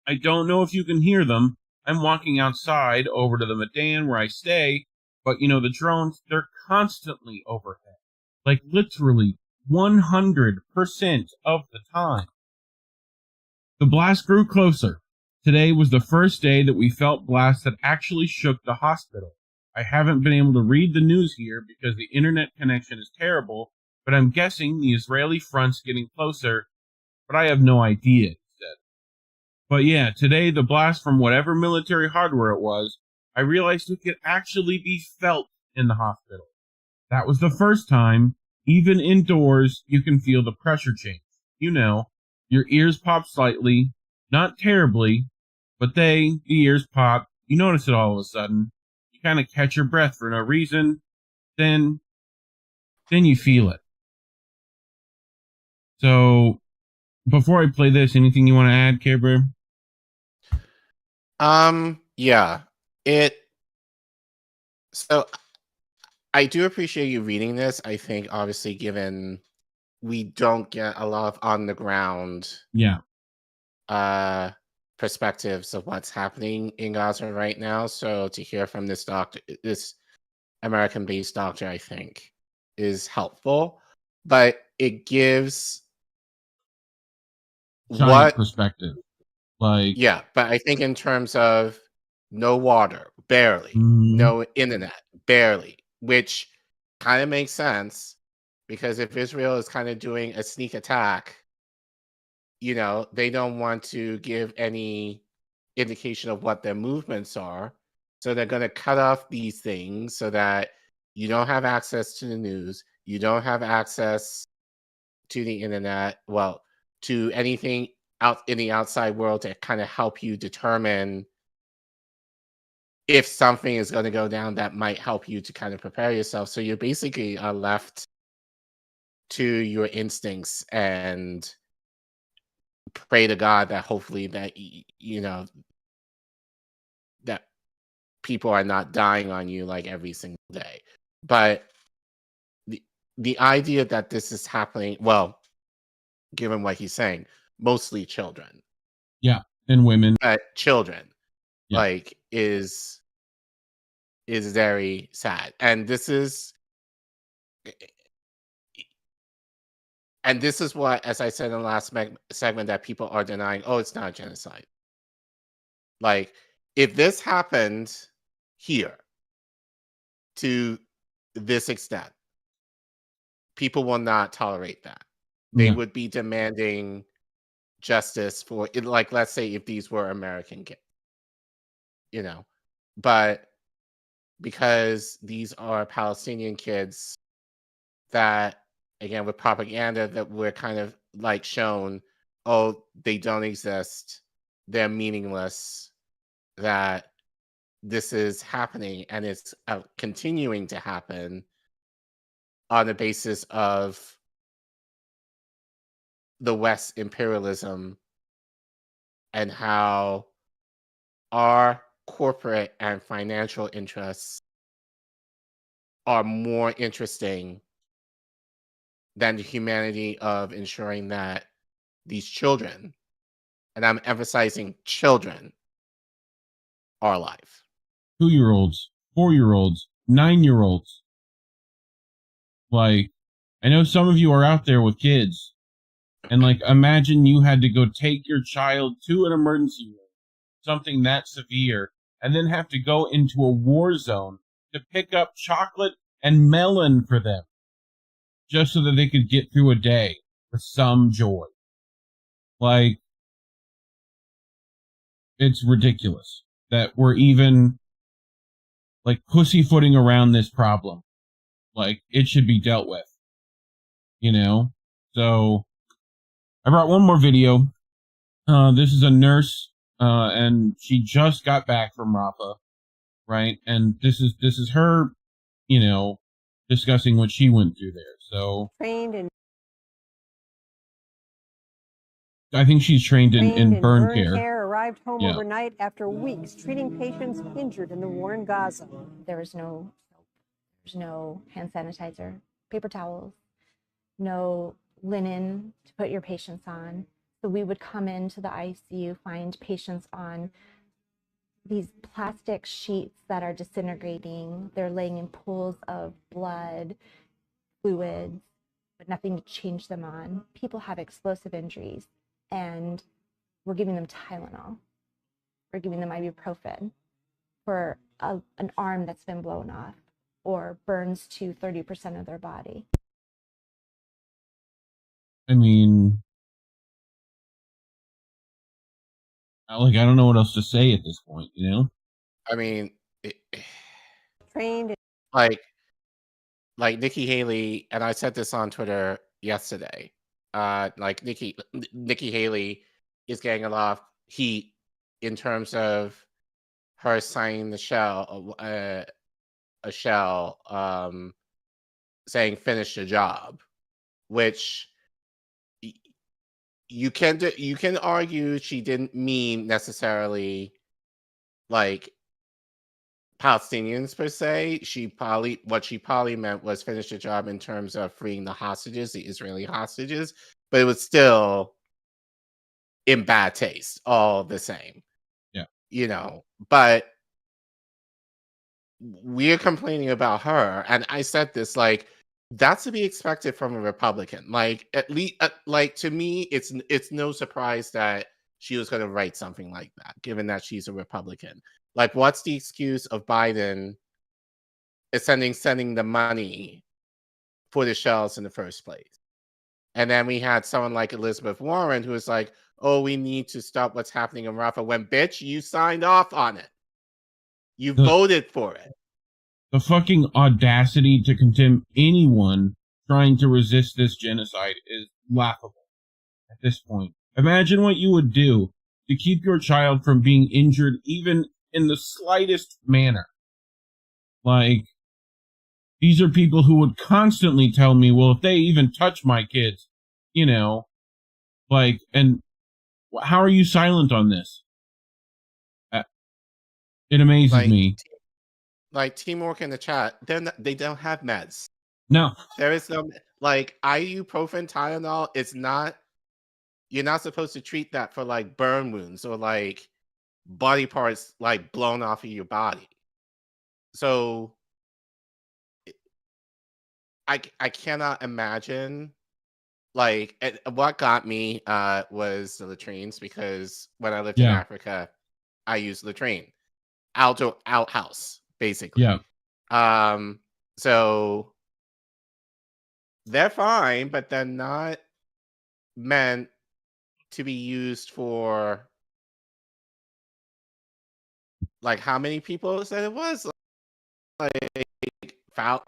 I don't know if you can hear them. I'm walking outside over to the Medan where I stay, but the drones, they're constantly overhead. Literally 100% of the time. The blast grew closer. Today was the first day that we felt blasts that actually shook the hospital. I haven't been able to read the news here because the internet connection is terrible, but I'm guessing the Israeli front's getting closer, but I have no idea, he said. But yeah, today the blast from whatever military hardware it was, I realized it could actually be felt in the hospital. That was the first time, even indoors, you can feel the pressure change. Your ears pop slightly, not terribly, but the ears pop, you notice it all of a sudden. You kind of catch your breath for no reason, then you feel it. So, before I play this, anything you want to add, Care Bear? Yeah. So I do appreciate you reading this. I think, obviously, given we don't get a lot of on the ground perspectives of what's happening in Gaza right now. So to hear from this doctor, this American-based doctor, I think is helpful, but it gives giant perspective. Like, yeah, but I think in terms of no water, barely, no internet, barely, which kind of makes sense because if Israel is kind of doing a sneak attack, you know, they don't want to give any indication of what their movements are. So they're going to cut off these things so that you don't have access to the news, you don't have access to the internet, well, to anything out in the outside world to kind of help you determine if something is going to go down that might help you to kind of prepare yourself. So you're basically left to your instincts and pray to God that hopefully that, you know, that people are not dying on you like every single day. But the idea that this is happening, well, given what he's saying, mostly children. Yeah, and women. Children, like, is very sad. And this is what, as I said in the last segment, that people are denying, oh, it's not genocide. Like, if this happened here to this extent, people will not tolerate that. They would be demanding justice for it. Like, let's say if these were American kids, you know, but because these are Palestinian kids that, again, with propaganda that we're kind of like shown, oh, they don't exist, they're meaningless, that this is happening and it's continuing to happen on the basis of the West imperialism and how our corporate and financial interests are more interesting than the humanity of ensuring that these children, and I'm emphasizing children, are alive. 2-year-olds, 4-year-olds, 9-year-olds. Like, I know some of you are out there with kids, and like, imagine you had to go take your child to an emergency room, something that severe, and then have to go into a war zone to pick up chocolate and melon for them, just so that they could get through a day with some joy. Like, it's ridiculous that we're even, like, pussyfooting around this problem. Like, it should be dealt with. You know? So, I brought one more video. This is a nurse, and she just got back from Rafah, right? And this is her, you know, discussing what she went through there. So, Trained in I think she's trained in burn care. arrived home overnight after weeks treating patients injured in the war in Gaza. There was no soap, there's no hand sanitizer, paper towels, no linen to put your patients on. So we would come into the ICU, find patients on these plastic sheets that are disintegrating. They're laying in pools of blood, fluids, but nothing to change them on. People have explosive injuries, and we're giving them Tylenol. We're giving them ibuprofen for an arm that's been blown off or burns to 30% of their body. I mean, like, I don't know what else to say at this point, you know? I mean, Trained like Nikki Haley, and I said this on Twitter yesterday. Like Nikki Haley is getting a lot of heat in terms of her signing a shell, saying "finish the job," which you can argue she didn't mean necessarily like Palestinians per se. What she probably meant was finish the job in terms of freeing the hostages, the Israeli hostages, but it was still in bad taste, all the same. Yeah. But we're complaining about her, and I said this, like, that's to be expected from a Republican. Like, at least, like, to me, it's no surprise that she was going to write something like that, given that she's a Republican. Like, what's the excuse of Biden sending the money for the shells in the first place? And then we had someone like Elizabeth Warren who was like, oh, we need to stop what's happening in Rafah, when, bitch, you signed off on it. You voted for it. The fucking audacity to condemn anyone trying to resist this genocide is laughable at this point. Imagine what you would do to keep your child from being injured even in the slightest manner. Like, these are people who would constantly tell me, well, if they even touch my kids, like, and how are you silent on this? It amazes me. Like, teamwork in the chat, they don't have meds. No. There is no, like, ibuprofen, Tylenol, you're not supposed to treat that for, like, burn wounds or, like, body parts, like, blown off of your body. So, I cannot imagine, like, what got me was the latrines, because when I lived in Africa, I used latrine. Outhouse, basically. Yeah. So they're fine, but they're not meant to be used for, like, how many people said it was? Like,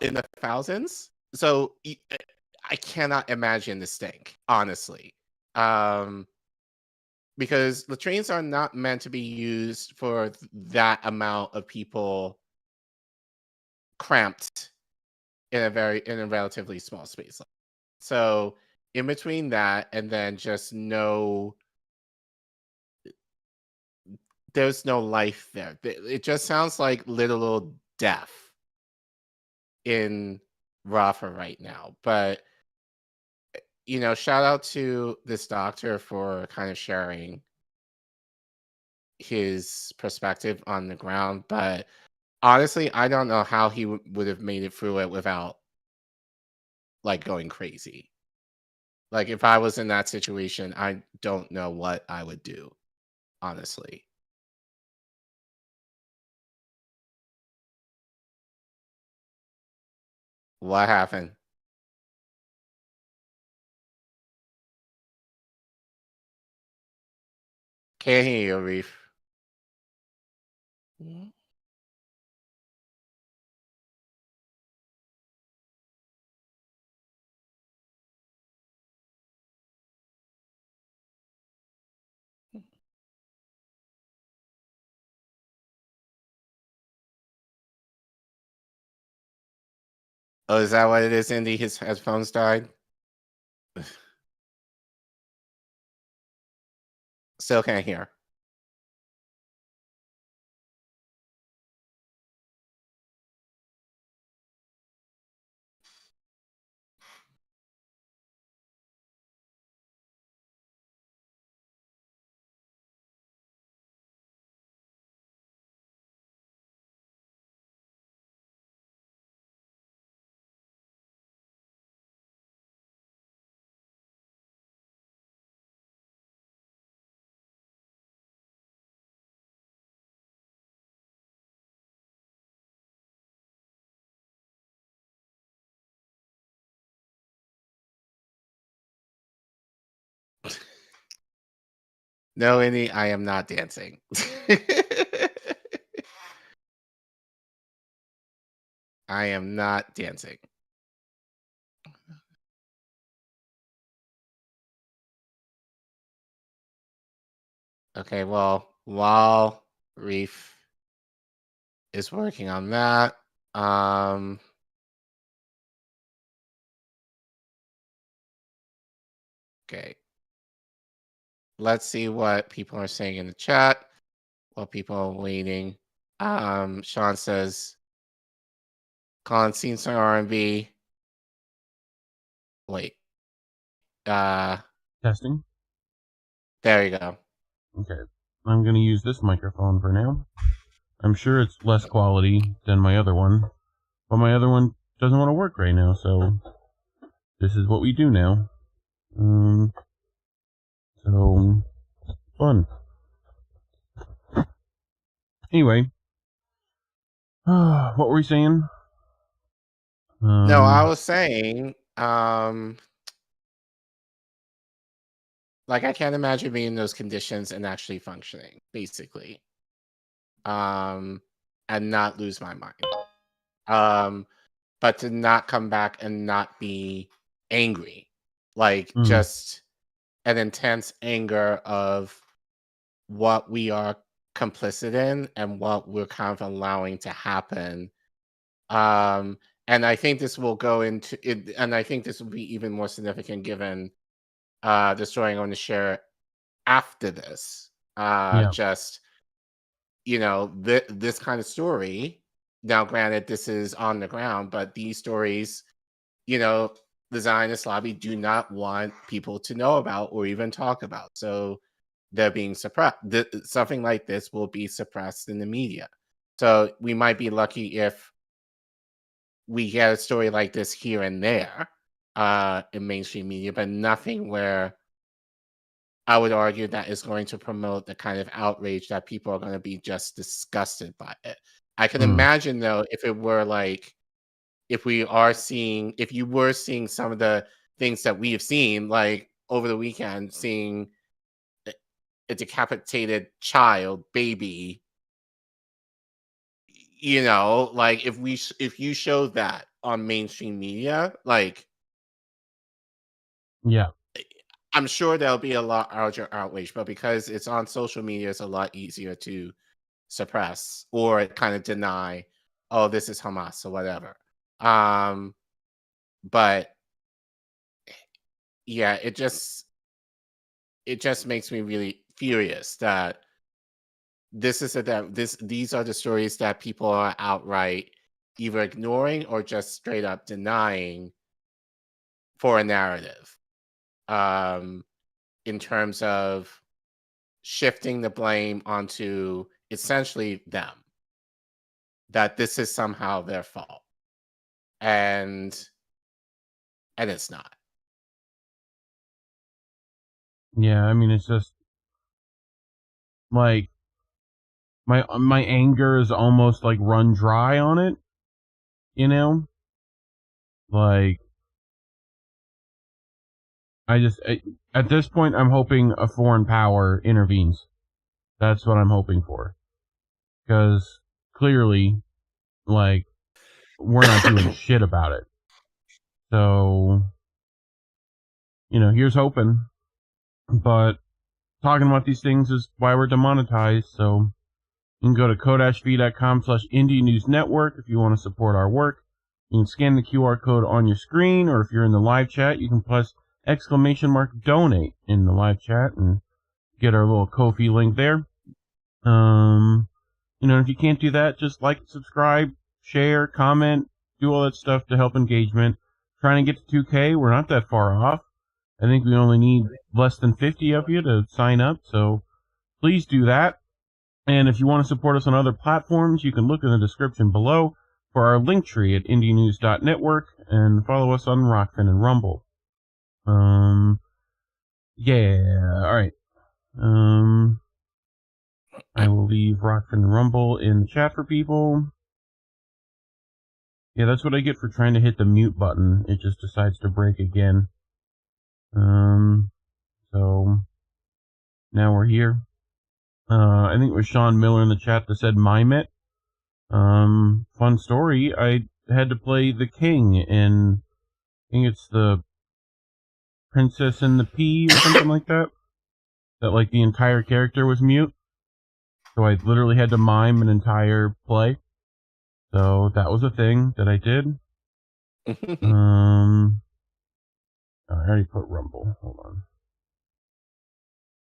in the thousands? So I cannot imagine the stink, honestly. Because latrines are not meant to be used for that amount of people cramped in a relatively small space. So in between that and then just there's no life there. It just sounds like literal death in Rafah right now. But shout out to this doctor for kind of sharing his perspective on the ground. But honestly, I don't know how he would have made it through it without, like, going crazy. Like, if I was in that situation, I don't know what I would do, honestly. What happened? Can't hear you, Reef. Oh, is that what it is, Indy? His headphones died? Still can't hear. No, Indy, I am not dancing. I am not dancing. Okay, well, while Reef is working on that, okay. Let's see what people are saying in the chat while people are waiting. Sean says, Collin seen some R&B. Wait. Testing. There you go. Okay. I'm going to use this microphone for now. I'm sure it's less quality than my other one, but my other one doesn't want to work right now, so this is what we do now. So, fun. Anyway, what were we saying? No, I was saying, like, I can't imagine being in those conditions and actually functioning, basically. And not lose my mind. But to not come back and not be angry. Like, just an intense anger of what we are complicit in and what we're kind of allowing to happen. And I think this will go into it, and I think this will be even more significant given the story I'm going to share after this. Just, this kind of story. Now, granted, this is on the ground, but these stories, the Zionist lobby do not want people to know about or even talk about. So they're being suppressed. Something like this will be suppressed in the media. So we might be lucky if we get a story like this here and there in mainstream media, but nothing where I would argue that is going to promote the kind of outrage that people are going to be just disgusted by it. I can imagine, though, if it were like, if you were seeing some of the things that we have seen, like over the weekend, seeing a decapitated child, baby, like if you showed that on mainstream media, like, yeah, I'm sure there'll be a lot larger outrage, but because it's on social media, it's a lot easier to suppress or kind of deny, oh, this is Hamas or whatever. But yeah, it just makes me really furious that these are the stories that people are outright either ignoring or just straight up denying for a narrative. In terms of shifting the blame onto essentially them, that this is somehow their fault, and it's not. Yeah, I mean, it's just like my anger is almost like run dry on it, like at this point I'm hoping a foreign power intervenes. That's what I'm hoping for, because clearly, like, we're not doing shit about it. So, here's hoping. But talking about these things is why we're demonetized, so you can go to ko-fi.com/Indie News Network if you want to support our work. You can scan the QR code on your screen, or if you're in the live chat, you can press !donate in the live chat and get our little Ko-fi link there. If you can't do that, just like, subscribe, share, comment, do all that stuff to help engagement. Trying to get to 2K, we're not that far off. I think we only need less than 50 of you to sign up, so please do that. And if you want to support us on other platforms, you can look in the description below for our Linktree at indienews.network and follow us on Rockfin and Rumble. Yeah, alright. I will leave Rockfin and Rumble in the chat for people. Yeah, that's what I get for trying to hit the mute button. It just decides to break again. So now we're here. I think it was Sean Miller in the chat that said mime it. Fun story. I had to play the king in, I think it's the Princess and the Pea or something like that. That, like, the entire character was mute. So I literally had to mime an entire play. So that was a thing that I did. I already put Rumble. Hold on.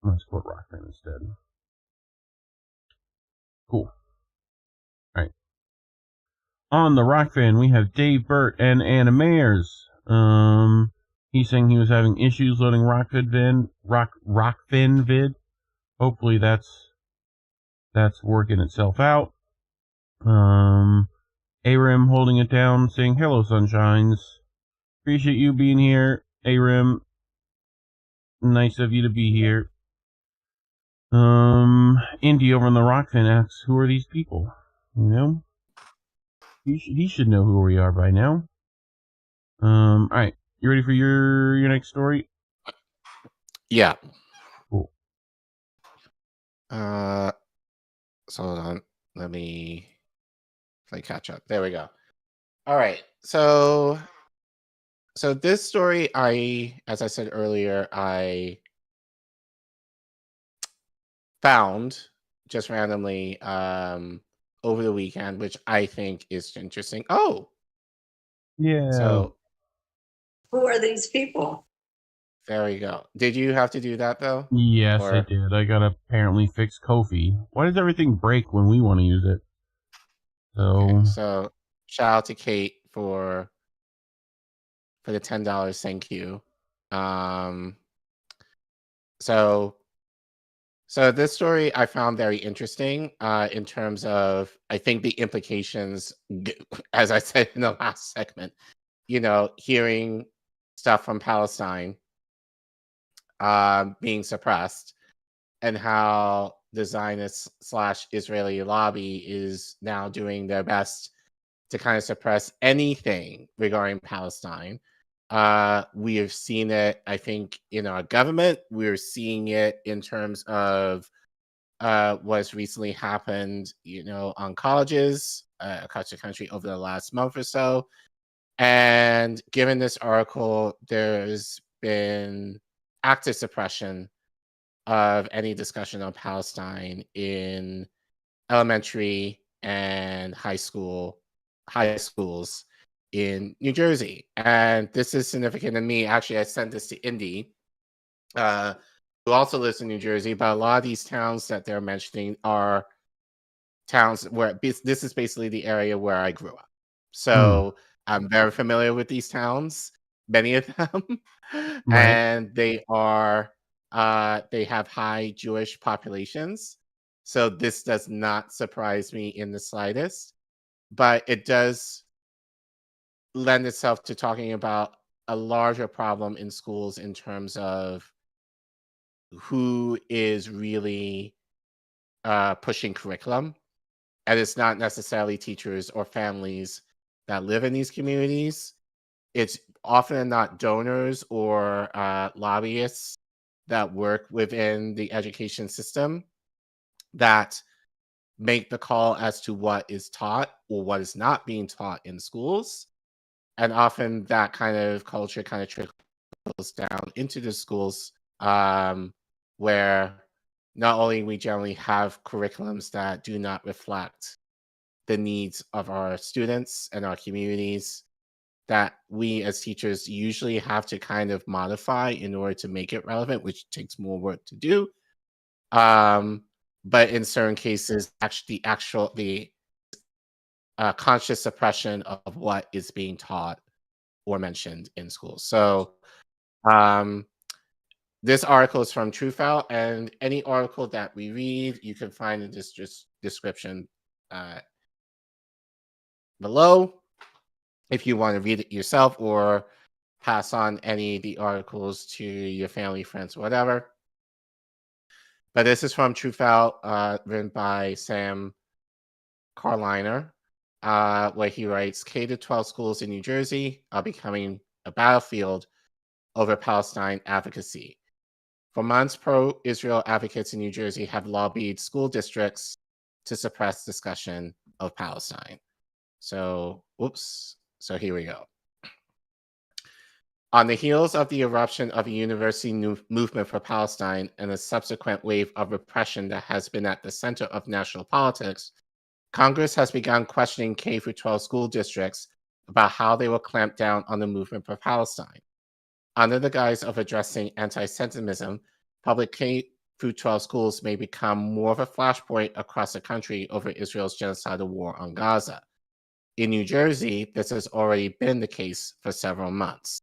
Let's put Rockman instead. Cool. On the Rock Fan, we have Dave Burt and Anna Mayers. He's saying he was having issues loading Rockfin vid. Hopefully that's working itself out. Arim holding it down, saying hello, sunshines. Appreciate you being here, Arim. Nice of you to be here. Indy over on the Rockfin asks, who are these people? You know? He should know who we are by now. Alright. You ready for your next story? Yeah. Cool. So hold on. Let me play catch up. There we go. All right. So this story, as I said earlier, I found just randomly over the weekend, which I think is interesting. Oh, yeah. So Who are these people? there we go. Did you have to do that though? Yes, I Or- did. I gotta apparently fix Kofi. Why does everything break when we want to use it? So shout out to Kate for the $10. Thank you. So this story I found very interesting in terms of, I think, the implications, as I said in the last segment, hearing stuff from Palestine being suppressed, and how the Zionist/Israeli lobby is now doing their best to kind of suppress anything regarding Palestine. We have seen it, I think, in our government. We're seeing it in terms of what's recently happened, on colleges across the country over the last month or so. And given this article, there's been active suppression of any discussion on Palestine in elementary and high schools in New Jersey. And this is significant to me. Actually, I sent this to Indy, who also lives in New Jersey, but a lot of these towns that they're mentioning are towns where this is basically the area where I grew up. So I'm very familiar with these towns, many of them. Right. And they are they have high Jewish populations. So this does not surprise me in the slightest, but it does lend itself to talking about a larger problem in schools in terms of who is really pushing curriculum. And it's not necessarily teachers or families that live in these communities. It's often not donors or lobbyists that work within the education system that make the call as to what is taught or what is not being taught in schools. And often that kind of culture kind of trickles down into the schools, where not only we generally have curriculums that do not reflect the needs of our students and our communities, that we as teachers usually have to kind of modify in order to make it relevant, which takes more work to do. But in certain cases, actually, the conscious suppression of what is being taught or mentioned in schools. So this article is from Truthout, and any article that we read, you can find in this description below if you want to read it yourself or pass on any of the articles to your family, friends, whatever. But this is from Truthout, written by Sam Carliner, where he writes, K-12 schools in New Jersey are becoming a battlefield over Palestine advocacy. For months, pro-Israel advocates in New Jersey have lobbied school districts to suppress discussion of Palestine. So here we go. On the heels of the eruption of a university movement for Palestine and a subsequent wave of repression that has been at the center of national politics, Congress has begun questioning K-12 school districts about how they will clamp down on the movement for Palestine. Under the guise of addressing anti-Semitism, public K-12 schools may become more of a flashpoint across the country over Israel's genocidal war on Gaza. In New Jersey, this has already been the case for several months.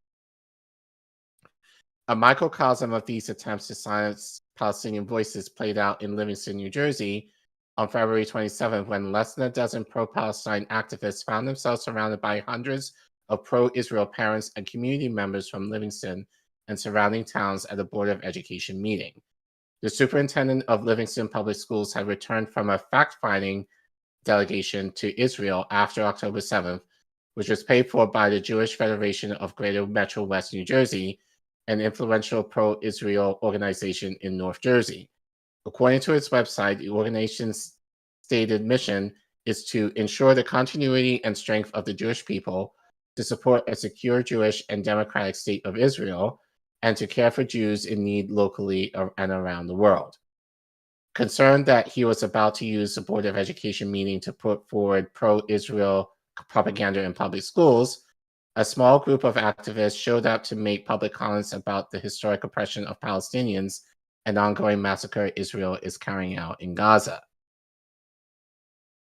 A microcosm of these attempts to silence Palestinian voices played out in Livingston, New Jersey on February 27th, when less than a dozen pro-Palestine activists found themselves surrounded by hundreds of pro-Israel parents and community members from Livingston and surrounding towns at a Board of Education meeting. The superintendent of Livingston Public Schools had returned from a fact-finding delegation to Israel after October 7th, which was paid for by the Jewish Federation of Greater Metro West New Jersey, an influential pro-Israel organization in North Jersey. According to its website, the organization's stated mission is to ensure the continuity and strength of the Jewish people, to support a secure Jewish and democratic state of Israel, and to care for Jews in need locally and around the world. Concerned that he was about to use the Board of Education meeting to put forward pro-Israel propaganda in public schools, a small group of activists showed up to make public comments about the historic oppression of Palestinians and ongoing massacre Israel is carrying out in Gaza.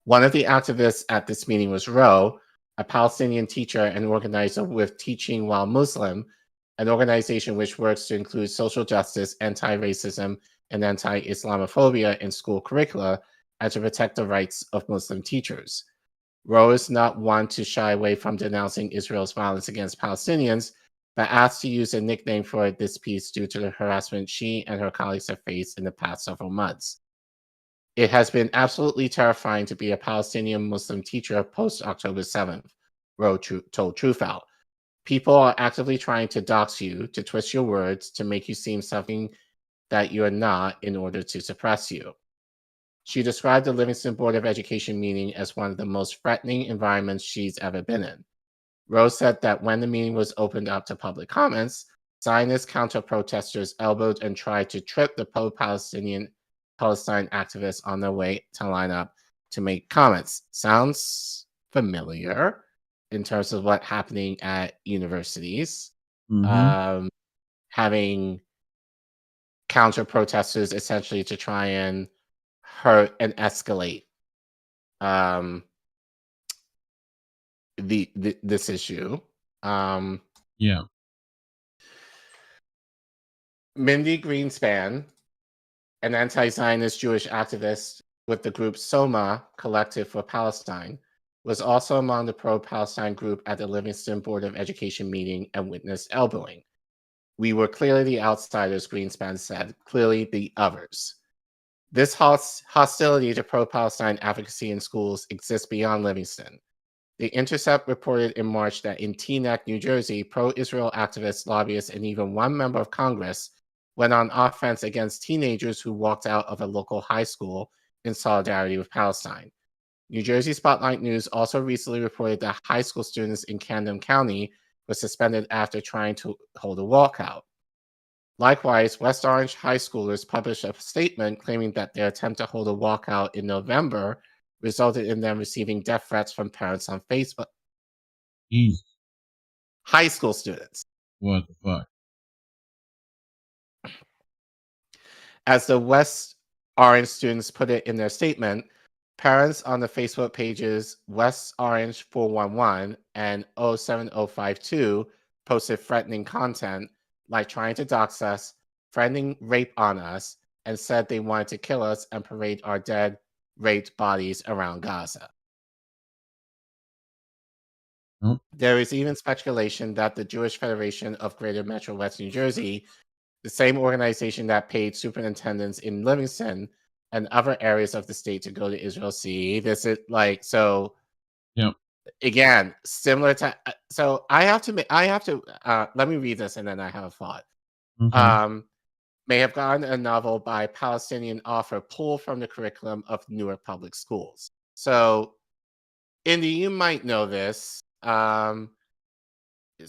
One of the activists at this meeting was Ro, a Palestinian teacher and organizer with Teaching While Muslim, an organization which works to include social justice, anti-racism, and anti-Islamophobia in school curricula and to protect the rights of Muslim teachers. Ro is not one to shy away from denouncing Israel's violence against Palestinians, but asked to use a nickname for this piece due to the harassment she and her colleagues have faced in the past several months. It has been absolutely terrifying to be a Palestinian Muslim teacher post-October 7th, Ro told Truthout. People are actively trying to dox you, to twist your words, to make you seem something that you are not in order to suppress you. She described the Livingston Board of Education meeting as one of the most threatening environments she's ever been in. Rose said that when the meeting was opened up to public comments, Zionist counter-protesters elbowed and tried to trip the pro-Palestine activists on their way to line up to make comments. Sounds familiar in terms of what's happening at universities. Having counter-protesters essentially to try and hurt and escalate this issue. Yeah. Mindy Greenspan, an anti-Zionist Jewish activist with the group Soma Collective for Palestine, was also among the pro-Palestine group at the Livingston Board of Education meeting and witnessed elbowing. We were clearly the outsiders, Greenspan said, clearly the others. This hostility to pro-Palestine advocacy in schools exists beyond Livingston. The Intercept reported in March that in Teaneck, New Jersey, pro-Israel activists, lobbyists, and even one member of Congress went on offense against teenagers who walked out of a local high school in solidarity with Palestine. New Jersey Spotlight News also recently reported that high school students in Camden County were suspended after trying to hold a walkout. Likewise, West Orange high schoolers published a statement claiming that their attempt to hold a walkout in November resulted in them receiving death threats from parents on Facebook. High school students. What the fuck? As the West Orange students put it in their statement, parents on the Facebook pages West Orange 411 and 07052 posted threatening content like trying to dox us, threatening rape on us, and said they wanted to kill us and parade our dead, raped bodies around Gaza. There is even speculation that the Jewish Federation of Greater Metro West New Jersey, the same organization that paid superintendents in Livingston and other areas of the state to go to Israel, this is like, so again, similar to, so I have to, let me read this and then I have a thought. May have gotten a novel by Palestinian author pulled from the curriculum of Newark Public Schools. So, Indy, you might know this. So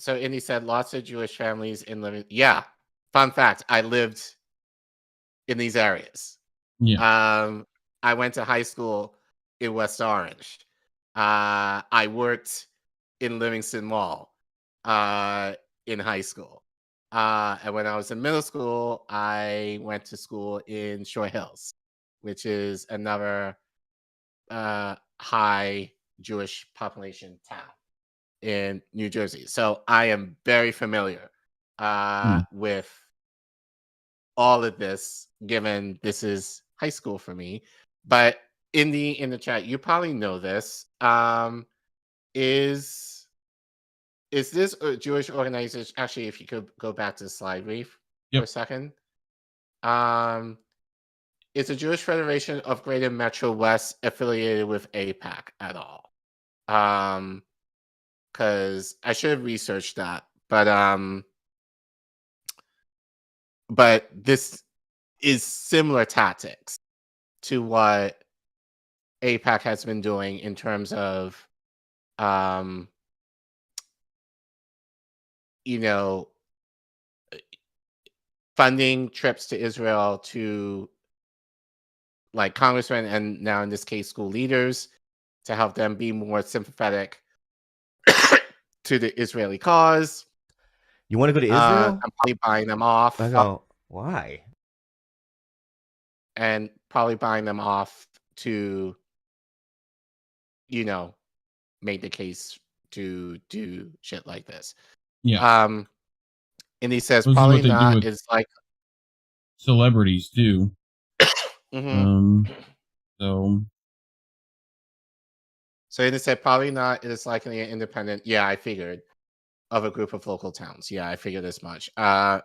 Indy said lots of Jewish families in living. Yeah, fun fact, I lived in these areas. I went to high school in West Orange. I worked in Livingston Mall in high schoh. And when I was in middle school, I went to school in Short Hills, which is another high Jewish population town in New Jersey. So I am very familiar with all of this, given this is high school for me. But in the chat, you probably know this. Is this a Jewish organization? Actually, if you could go back to the slide, Reef, for a second. It's a Jewish Federation of Greater Metro West affiliated with AIPAC at all. Because I should have researched that, but this is similar tactics to what AIPAC has been doing in terms of, funding trips to Israel to like congressmen and now in this case school leaders to help them be more sympathetic to the Israeli cause. You want to go to Israel? I'm probably buying them off. I go, why? And probably buying them off to, make the case to do shit like this. Yeah. And he says This is probably what they do not with is like celebrities too. So they said probably not. It is likely an independent. Yeah, I figured of a group of local towns. Yeah, I figured as much. I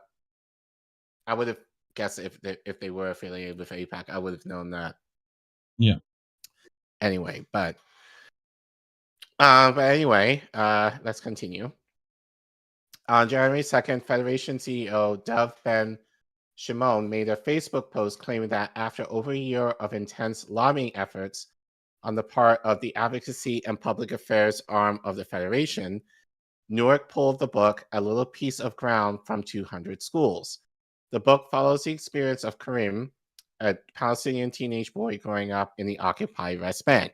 would have guessed if they were affiliated with AIPAC, I would have known that. Yeah. Anyway, but anyway, let's continue. On January 2nd, Federation CEO Dov Ben Shimon made a Facebook post claiming that after over a year of intense lobbying efforts on the part of the Advocacy and Public Affairs arm of the Federation, Newark pulled the book A Little Piece of Ground from 200 Schools. The book follows the experience of Karim, a Palestinian teenage boy growing up in the occupied West Bank.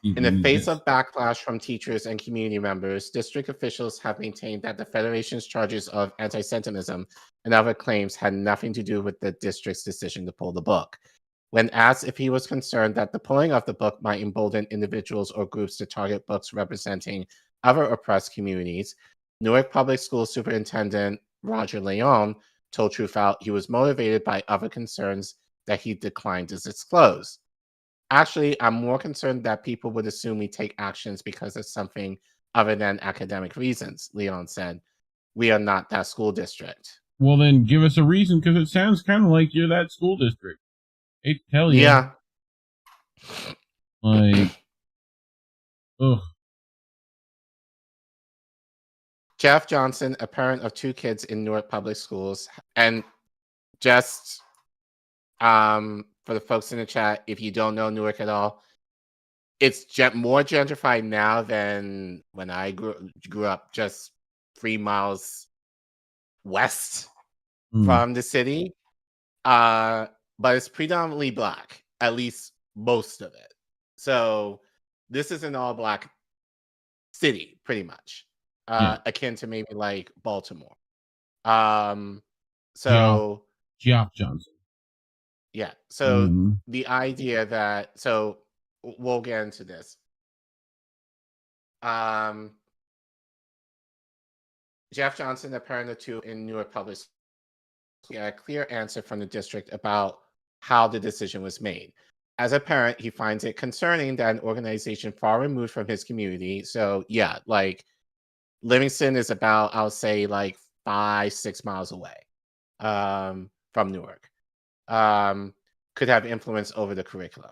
In the face of backlash from teachers and community members, district officials have maintained that the Federation's charges of anti-Semitism and other claims had nothing to do with the district's decision to pull the book. When asked if he was concerned that the pulling of the book might embolden individuals or groups to target books representing other oppressed communities, Newark Public School Superintendent Roger Leon told Truthout he was motivated by other concerns that he declined to disclose. Actually, I'm more concerned that people would assume we take actions because of something other than academic reasons, Leon said. We are not that school district. Well, then give us a reason, because it sounds kind of like you're that school district. Hate to tell you. Yeah. Like, ugh. Jeff Johnson, a parent of 2 kids in Newark Public Schools, and just for the folks in the chat, if you don't know Newark at all, it's more gentrified now than when I grew up just 3 miles west from the city. But it's predominantly Black, at least most of it. So this is an all-Black city, pretty much, akin to maybe like Baltimore. So Geoff Johnson. Yeah. So the idea that, so we'll get into this. Jeff Johnson, a parent of 2 in Newark Public Schools, got a clear answer from the district about how the decision was made. As a parent, he finds it concerning that an organization far removed from his community, so yeah, like Livingston is about, I'll say, like 5-6 miles away from Newark, could have influence over the curriculum.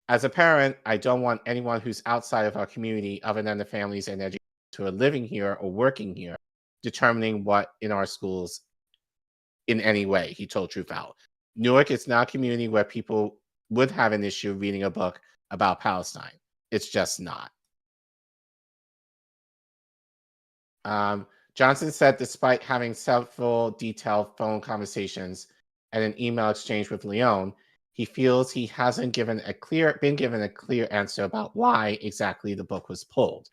As a parent, I don't want anyone who's outside of our community, other than the families and educators who are living here or working here, determining what in our schools in any way, he told Truthout. Newark is not a community where people would have an issue reading a book about Palestine. It's just not. Johnson said despite having several detailed phone conversations and an email exchange with Leon, he feels he hasn't been given a clear answer about why exactly the book was pulled.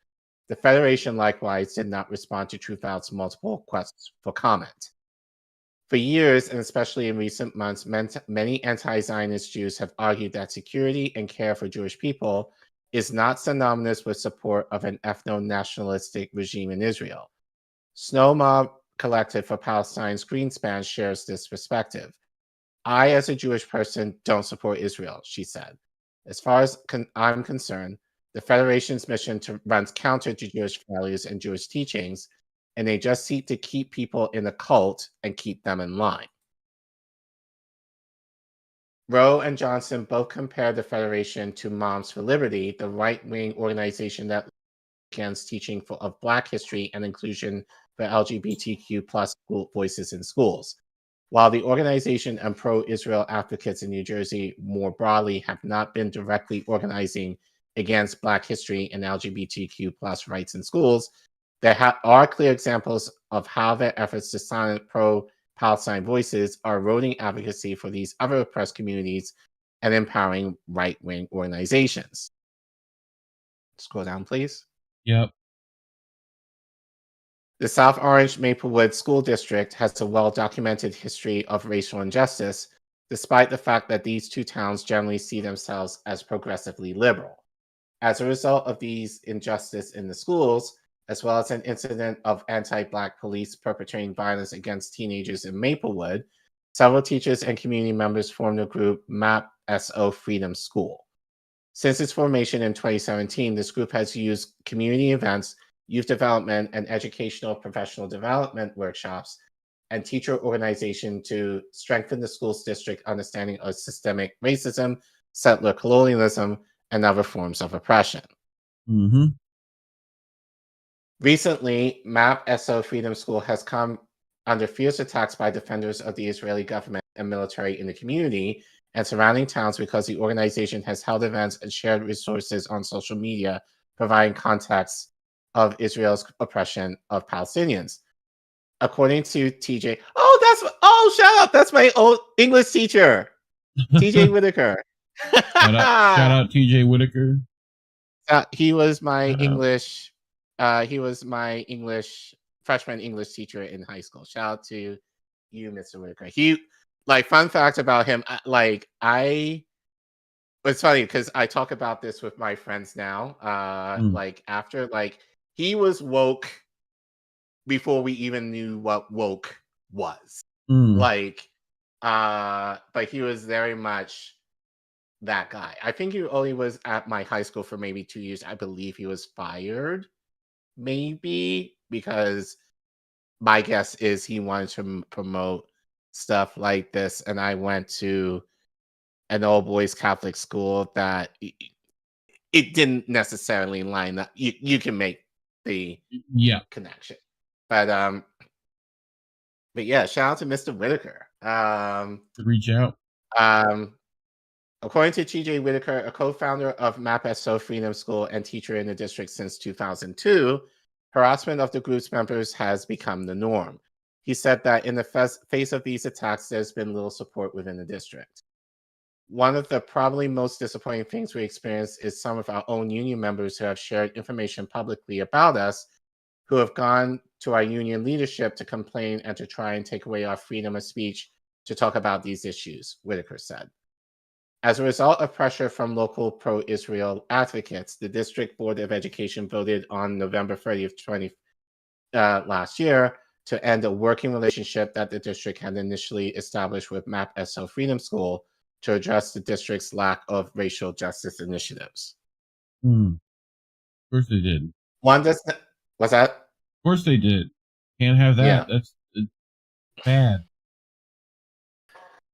The Federation likewise did not respond to Truthout's multiple requests for comment. For years, and especially in recent months, many anti-Zionist Jews have argued that security and care for Jewish people is not synonymous with support of an ethno-nationalistic regime in Israel. Snow Mob Collective for Palestine's Greenspan shares this perspective. I, as a Jewish person, don't support Israel, she said. As far as I'm concerned, the Federation's mission runs counter to Jewish values and Jewish teachings, and they just seek to keep people in the cult and keep them in line. Rowe and Johnson both compared the Federation to Moms for Liberty, the right-wing organization that against teaching of Black history and inclusion for LGBTQ plus voices in schools. While the organization and pro-Israel advocates in New Jersey more broadly have not been directly organizing against Black history and LGBTQ plus rights in schools, there are clear examples of how their efforts to silence pro-Palestine voices are eroding advocacy for these other oppressed communities and empowering right-wing organizations. Scroll down, please. Yep. The South Orange Maplewood School District has a well-documented history of racial injustice, despite the fact that these two towns generally see themselves as progressively liberal. As a result of these injustices in the schools, as well as an incident of anti-Black police perpetrating violence against teenagers in Maplewood, several teachers and community members formed a group, MAP SO Freedom School. Since its formation in 2017, this group has used community events, youth development, and educational professional development workshops, and teacher organization to strengthen the school's district understanding of systemic racism, settler colonialism, and other forms of oppression. Mm-hmm. Recently, MAP SO Freedom School has come under fierce attacks by defenders of the Israeli government and military in the community and surrounding towns because the organization has held events and shared resources on social media, providing context of Israel's oppression of Palestinians. According to TJ, shout out, that's my old English teacher, TJ Whitaker. Shout out TJ Whitaker. He was my English. He was my freshman English teacher in high school. Shout out to you, Mr. Whitaker. Fun fact about him. It's funny because I talk about this with my friends now. He was woke before we even knew what woke was. But he was very much that guy. I think he only was at my high school for maybe 2 years. I believe he was fired, maybe, because my guess is he wanted to promote stuff like this. And I went to an all boys Catholic school that it didn't necessarily line up. You can make the connection, but yeah, shout out to Mr. Whitaker. Reach out. According to TJ Whitaker, a co-founder of MAP SO Freedom School and teacher in the district since 2002, harassment of the group's members has become the norm. He said that in the face of these attacks, there's been little support within the district. One of the probably most disappointing things we experienced is some of our own union members who have shared information publicly about us, who have gone to our union leadership to complain and to try and take away our freedom of speech to talk about these issues, Whitaker said. As a result of pressure from local pro-Israel advocates, the District Board of Education voted on November 30th, last year to end a working relationship that the district had initially established with MAP SO Freedom School to address the district's lack of racial justice initiatives. Of course they did. What's that? Of course they did. Can't have that. Yeah. That's bad.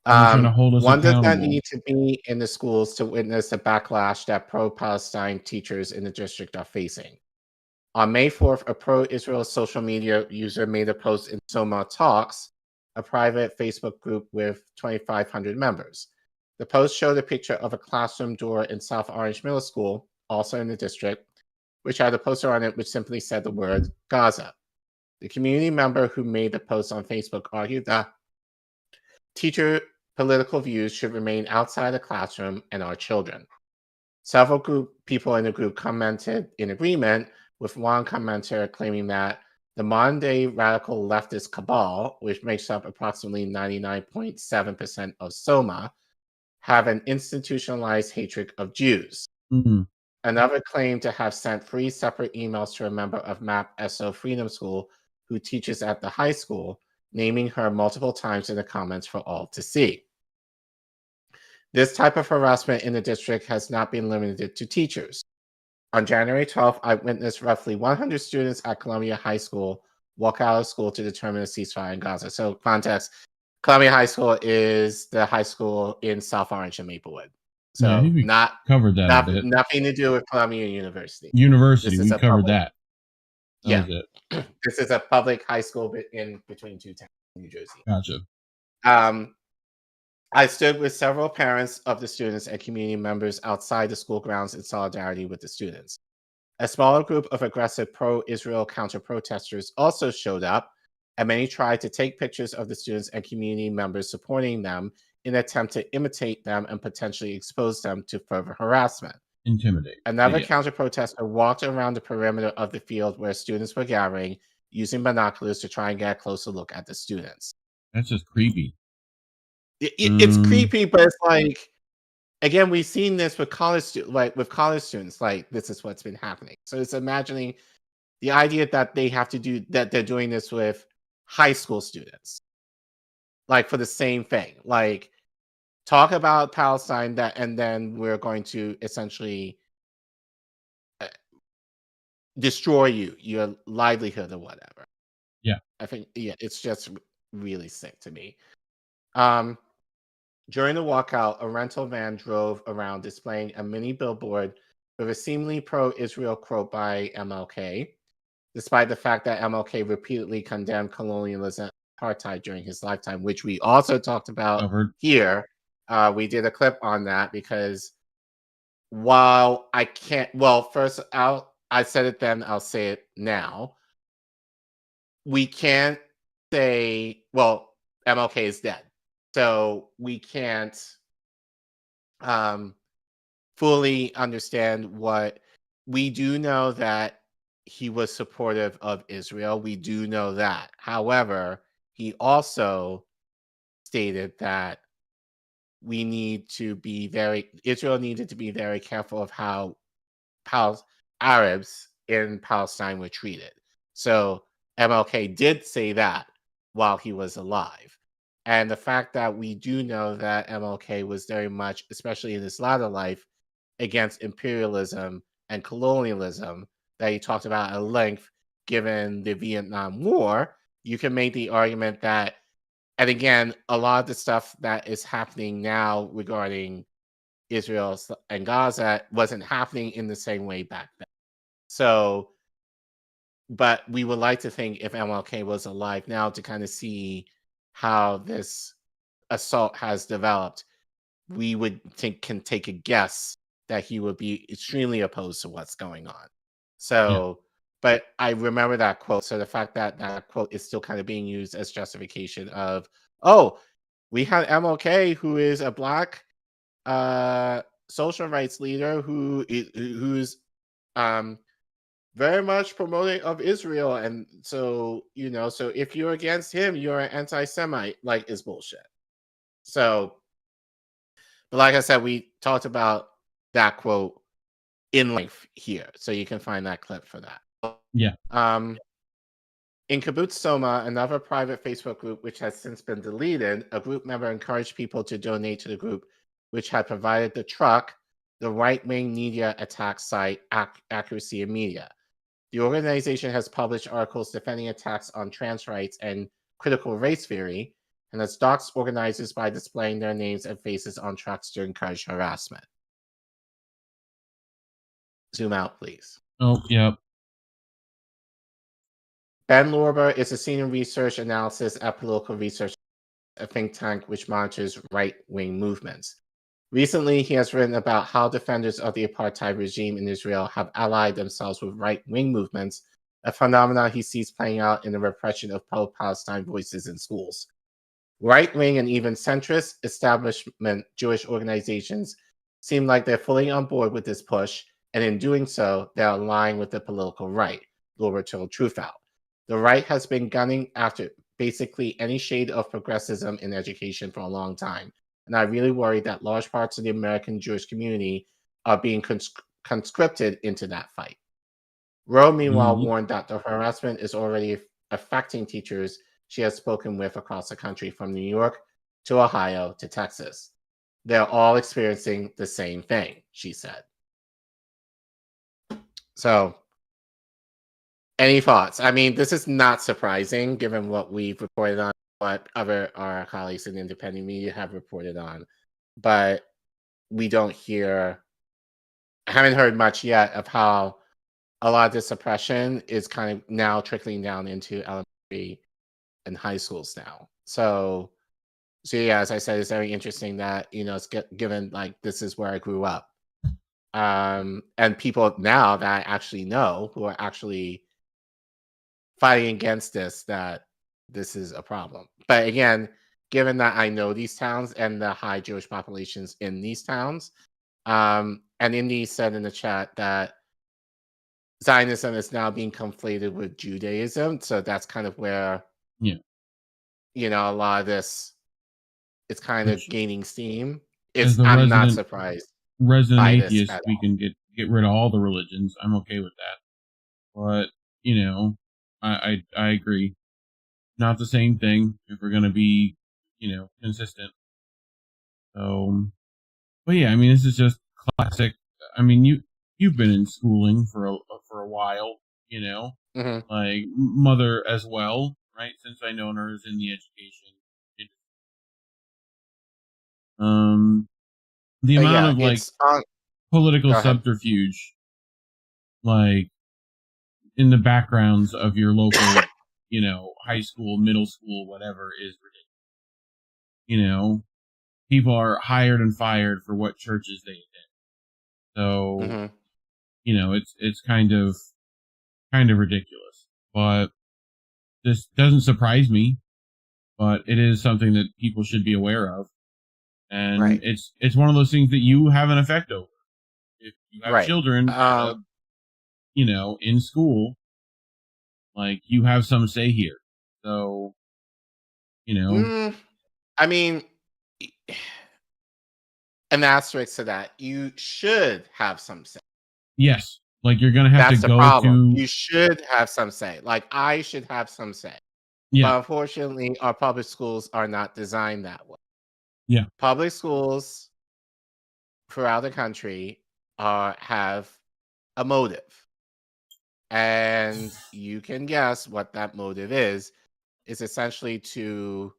One does not need to be in the schools to witness the backlash that pro-Palestine teachers in the district are facing. On May 4th, a pro-Israel social media user made a post in Soma Talks, a private Facebook group with 2,500 members. The post showed a picture of a classroom door in South Orange Middle School, also in the district, which had a poster on it which simply said the word Gaza. The community member who made the post on Facebook argued that teacher political views should remain outside the classroom and our children. Several people in the group commented in agreement, with one commenter claiming that The modern-day radical leftist cabal, which makes up approximately 99.7% of Soma, have an institutionalized hatred of Jews. Mhm. Another claimed to have sent 3 separate emails to a member of MAP SO Freedom School who teaches at the high school, naming her multiple times in the comments for all to see. This type of harassment in the district has not been limited to teachers. On January 12th, I witnessed roughly 100 students at Columbia High School walk out of school to determine a ceasefire in Gaza. So context, Columbia High School is the high school in South Orange and Maplewood. So Yeah, I think we covered that a bit. Nothing to do with Columbia University. University, we covered that. Yeah. Was it. This is a public high school in between two towns in New Jersey. Gotcha. I stood with several parents of the students and community members outside the school grounds in solidarity with the students. A smaller group of aggressive pro-Israel counter-protesters also showed up, and many tried to take pictures of the students and community members supporting them in an attempt to imitate them and potentially expose them to further harassment. Intimidate. Another Yeah. counter-protester walked around the perimeter of the field where students were gathering, using binoculars to try and get a closer look at the students. That's just creepy. It's creepy, but it's like, again, we've seen this with college students. Like this is what's been happening. So it's imagining the idea that they have to do that. They're doing this with high school students, like for the same thing. Like talk about Palestine, and then we're going to essentially destroy your livelihood or whatever. Yeah, I think it's just really sick to me. During the walkout, a rental van drove around displaying a mini billboard with a seemingly pro-Israel quote by MLK, despite the fact that MLK repeatedly condemned colonialism and apartheid during his lifetime, which we also talked about here. We did a clip on that because while I can't, first I said it then, I'll say it now. We can't say, MLK is dead. So we can't fully understand what we do know that he was supportive of Israel. We do know that. However, he also stated that Israel needed to be very careful of how Arabs in Palestine were treated. So MLK did say that while he was alive. And the fact that we do know that MLK was very much, especially in his latter life, against imperialism and colonialism that he talked about at length, given the Vietnam War, you can make the argument that, and again, a lot of the stuff that is happening now regarding Israel and Gaza wasn't happening in the same way back then. So, but we would like to think if MLK was alive now to kind of see how this assault has developed, we would can take a guess that he would be extremely opposed to what's going on. So, but I remember that quote. So the fact that that quote is still kind of being used as justification of, we had MLK, who is a Black social rights leader who's very much promoting of Israel, and so so if you're against him, you're an anti-Semite, like, is bullshit. So, but like I said, we talked about that quote in length here, so you can find that clip for that. Yeah. In Kibbutz Soma, another private Facebook group which has since been deleted, a group member encouraged people to donate to the group, which had provided the truck, the right-wing media attack site Accuracy and Media. The organization has published articles defending attacks on trans rights and critical race theory, and has doxed organizers by displaying their names and faces on trucks to encourage harassment. Zoom out, please. Oh, yep. Ben Lorber is a senior research analysis at Political Research, a think tank which monitors right-wing movements. Recently, he has written about how defenders of the apartheid regime in Israel have allied themselves with right-wing movements, a phenomenon he sees playing out in the repression of pro-Palestine voices in schools. Right-wing and even centrist establishment Jewish organizations seem like they're fully on board with this push, and in doing so, they're aligned with the political right, Lorber told Truthout. The right has been gunning after basically any shade of progressivism in education for a long time. And I really worry that large parts of the American Jewish community are being conscripted into that fight. Rowe, meanwhile, warned that the harassment is already affecting teachers she has spoken with across the country, from New York to Ohio to Texas. They're all experiencing the same thing, she said. So, any thoughts? I mean, this is not surprising given what we've reported on, what our colleagues in independent media have reported on. But we don't hear, I haven't heard much yet of how a lot of this suppression is kind of now trickling down into elementary and high schools now. So yeah, as I said, it's very interesting that, it's given like this is where I grew up. And people now that I actually know who are actually fighting against this, that this is a problem. But again, given that I know these towns and the high Jewish populations in these towns, and Indy said in the chat that Zionism is now being conflated with Judaism. So that's kind of where, a lot of this, it's kind of gaining steam. I'm not surprised. Resident atheist, we can get rid of all the religions. I'm okay with that. But, I agree. Not the same thing if we're going to be, consistent. So, but yeah, I mean, this is just classic. I mean, you've been in schooling for a while, like mother as well, right? Since I know her is in the education. The amount of political subterfuge, like in the backgrounds of your local, high school, middle school, whatever, is ridiculous. People are hired and fired for what churches they attend. So, it's kind of ridiculous. But this doesn't surprise me. But it is something that people should be aware of. And it's one of those things that you have an effect over. If you have children, in school, like, you have some say here. So, I mean, an asterisk to that, you should have some say. Yes. Like, you're going to have to go problem. You should have some say. Like, I should have some say. Yeah. But unfortunately, our public schools are not designed that way. Yeah. Public schools throughout the country have a motive. And you can guess what that motive is. It's essentially to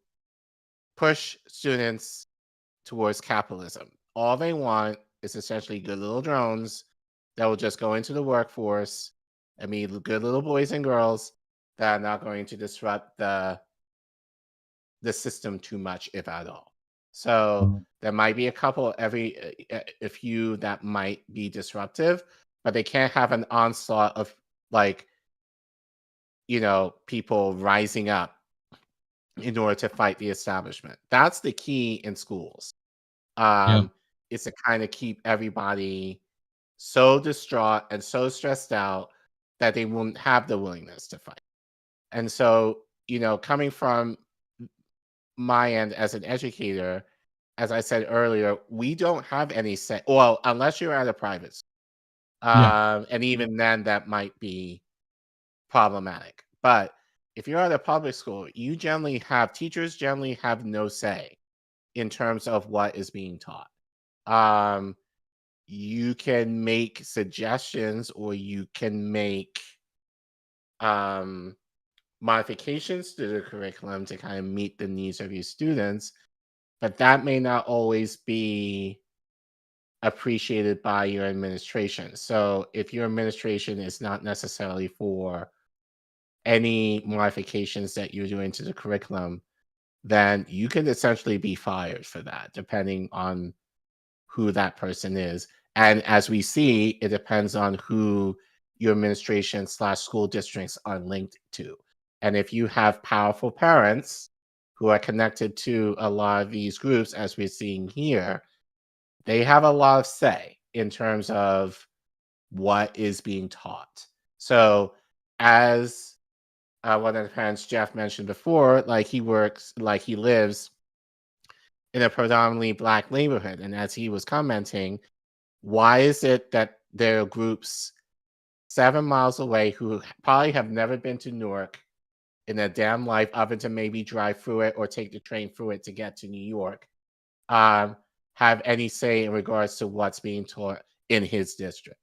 push students towards capitalism. All they want is essentially good little drones that will just go into the workforce and be good little boys and girls that are not going to disrupt the system too much, if at all. So there might be a few that might be disruptive, but they can't have an onslaught of people rising up in order to fight the establishment. That's the key in schools. Is to kind of keep everybody so distraught and so stressed out that they won't have the willingness to fight. And so, coming from my end as an educator, as I said earlier, we don't have any say. Well, unless you're at a private school. And even then, that might be problematic. But if you're at a public school, teachers generally have no say in terms of what is being taught. You can make suggestions, or you can make modifications to the curriculum to kind of meet the needs of your students, but that may not always be appreciated by your administration. So if your administration is not necessarily for any modifications that you're doing to the curriculum, then you could essentially be fired for that, depending on who that person is. And as we see, it depends on who your administration / school districts are linked to. And if you have powerful parents who are connected to a lot of these groups, as we're seeing here, they have a lot of say in terms of what is being taught. So as one of the parents Jeff mentioned before, like he lives in a predominantly Black neighborhood. And as he was commenting, why is it that there are groups 7 miles away who probably have never been to Newark in their damn life, other than maybe drive through it or take the train through it to get to New York, have any say in regards to what's being taught in his district?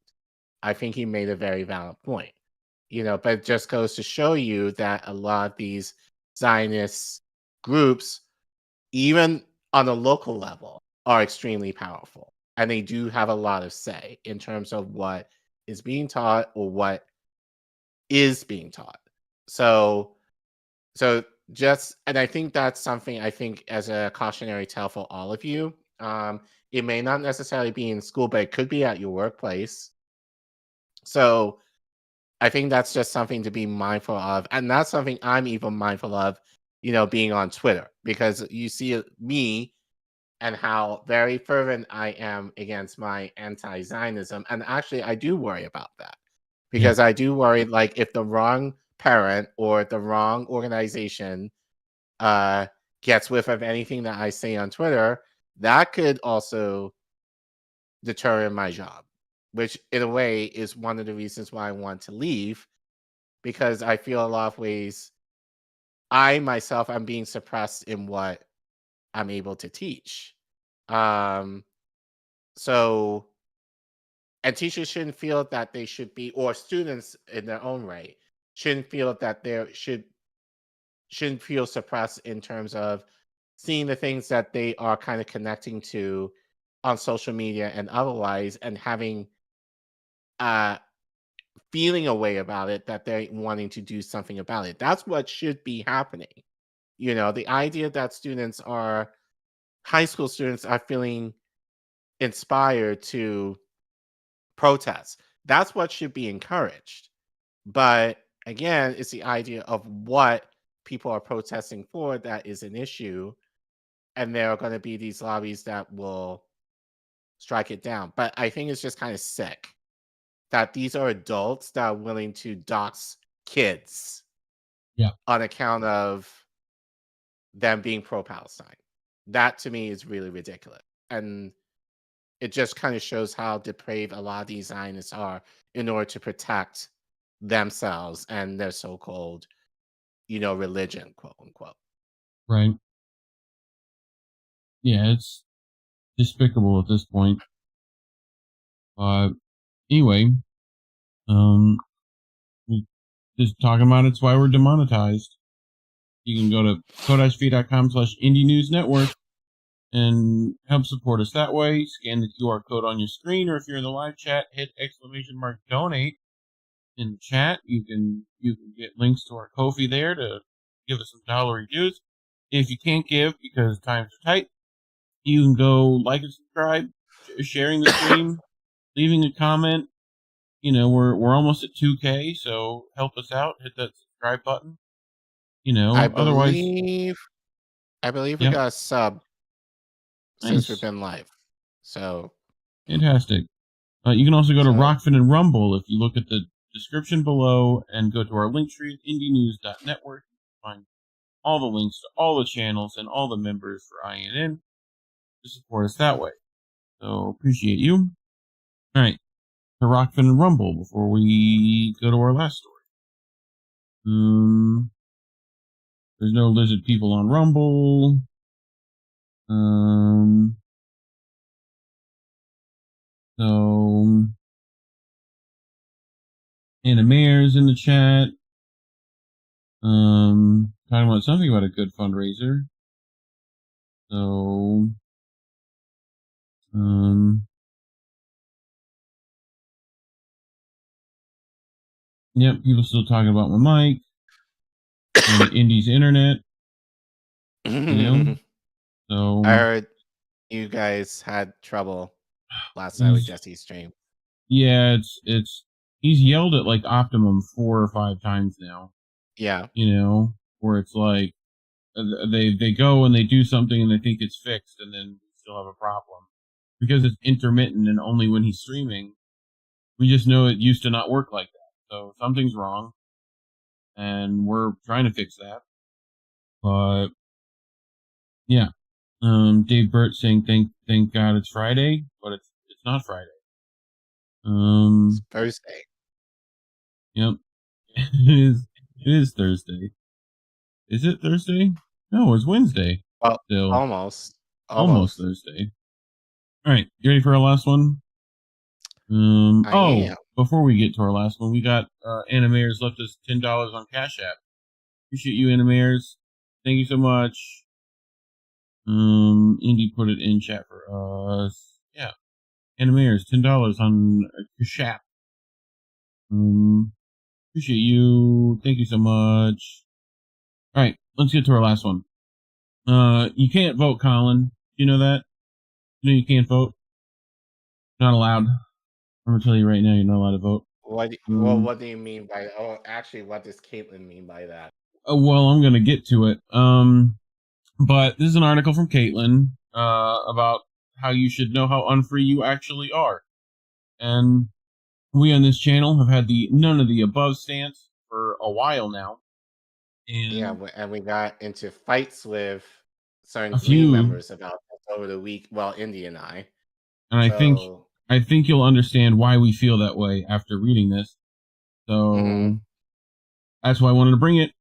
I think he made a very valid point. But it just goes to show you that a lot of these Zionist groups, even on a local level, are extremely powerful. And they do have a lot of say in terms of what is being taught or what is being taught. So just, and I think that's something I think as a cautionary tale for all of you. It may not necessarily be in school, but it could be at your workplace. So I think that's just something to be mindful of. And that's something I'm even mindful of, being on Twitter, because you see me and how very fervent I am against my anti-Zionism. And actually, I do worry about that, because I do worry, like, if the wrong parent or the wrong organization gets whiff of anything that I say on Twitter, that could also deter my job, which in a way is one of the reasons why I want to leave, because I feel a lot of ways I myself am being suppressed in what I'm able to teach. And teachers shouldn't feel that they should be, or students in their own right shouldn't feel that shouldn't feel suppressed in terms of seeing the things that they are kind of connecting to on social media and otherwise, and having feeling a way about it, that they're wanting to do something about it. That's what should be happening. The idea that high school students are feeling inspired to protest, that's what should be encouraged. But again, it's the idea of what people are protesting for that is an issue, and there are going to be these lobbies that will strike it down. But I think it's just kind of sick that these are adults that are willing to dox kids on account of them being pro-Palestine. That to me is really ridiculous. And it just kind of shows how depraved a lot of these Zionists are in order to protect themselves and their so-called, religion, quote unquote. Right. Yeah, it's despicable at this point. Anyway, just talking about it's why we're demonetized. You can go to ko-fi.com/Indie News Network and help support us that way. Scan the QR code on your screen, or if you're in the live chat, hit !donate in the chat. You can get links to our Ko-fi there to give us some dollar dues. If you can't give because times are tight, you can go like and subscribe, sharing the stream, leaving a comment. We're almost at 2K, so help us out. Hit that subscribe button. Otherwise, I believe we got a sub since we've been live. So fantastic. You can also go to Rockfin and Rumble. If you look at the description below and go to our Linktree, indienews.network, you can find all the links to all the channels and all the members for INN to support us that way. So appreciate you. All right, to Rockfin and Rumble before we go to our last story. There's no lizard people on Rumble. So Anna Mayer's in the chat. Talking about something about a good fundraiser. So yep, people still talking about my mic and Indie's internet. So I heard you guys had trouble last night with Jesse's stream. Yeah, he's yelled at like Optimum 4 or 5 times now. Yeah. Where it's like they go and they do something and they think it's fixed, and then we still have a problem because it's intermittent and only when he's streaming. We just know it used to not work like that, so something's wrong. and we're trying to fix that. But yeah, Dave Burt saying thank God it's Friday, but it's not Friday. It's Thursday. Yep, it is Thursday. Is it Thursday? No, it's Wednesday. Well, still almost Thursday. All right, you ready for our last one? I am. Before we get to our last one, we got Animators left us $10 on Cash App. Appreciate you, Animators. Thank you so much. Indy put it in chat for us. Yeah, Animators, $10 on Cash App. Appreciate you. Thank you so much. All right, let's get to our last one. You can't vote, Collin. You know that? You know you can't vote. Not allowed. I'm gonna tell you right now, you're not allowed to vote. What do you mean by that? Oh, actually, what does Caitlin mean by that? Well, I'm gonna get to it. But this is an article from Caitlin about how you should know how unfree you actually are. And we on this channel have had the none of the above stance for a while now. And yeah, and we got into fights with certain a few members about this over the week. Well, Indy and I. And I think you'll understand why we feel that way after reading this. So that's why I wanted to bring it.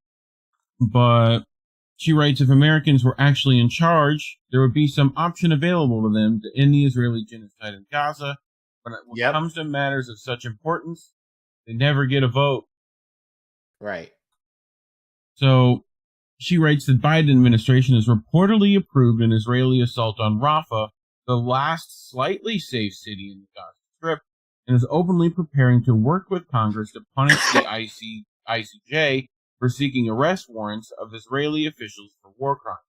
But she writes, if Americans were actually in charge, there would be some option available to them to end the Israeli genocide in Gaza. But when it comes to matters of such importance, they never get a vote. Right. So she writes that Biden administration has reportedly approved an Israeli assault on Rafah, the last slightly safe city in the Gaza Strip, and is openly preparing to work with Congress to punish the ICJ for seeking arrest warrants of Israeli officials for war crimes.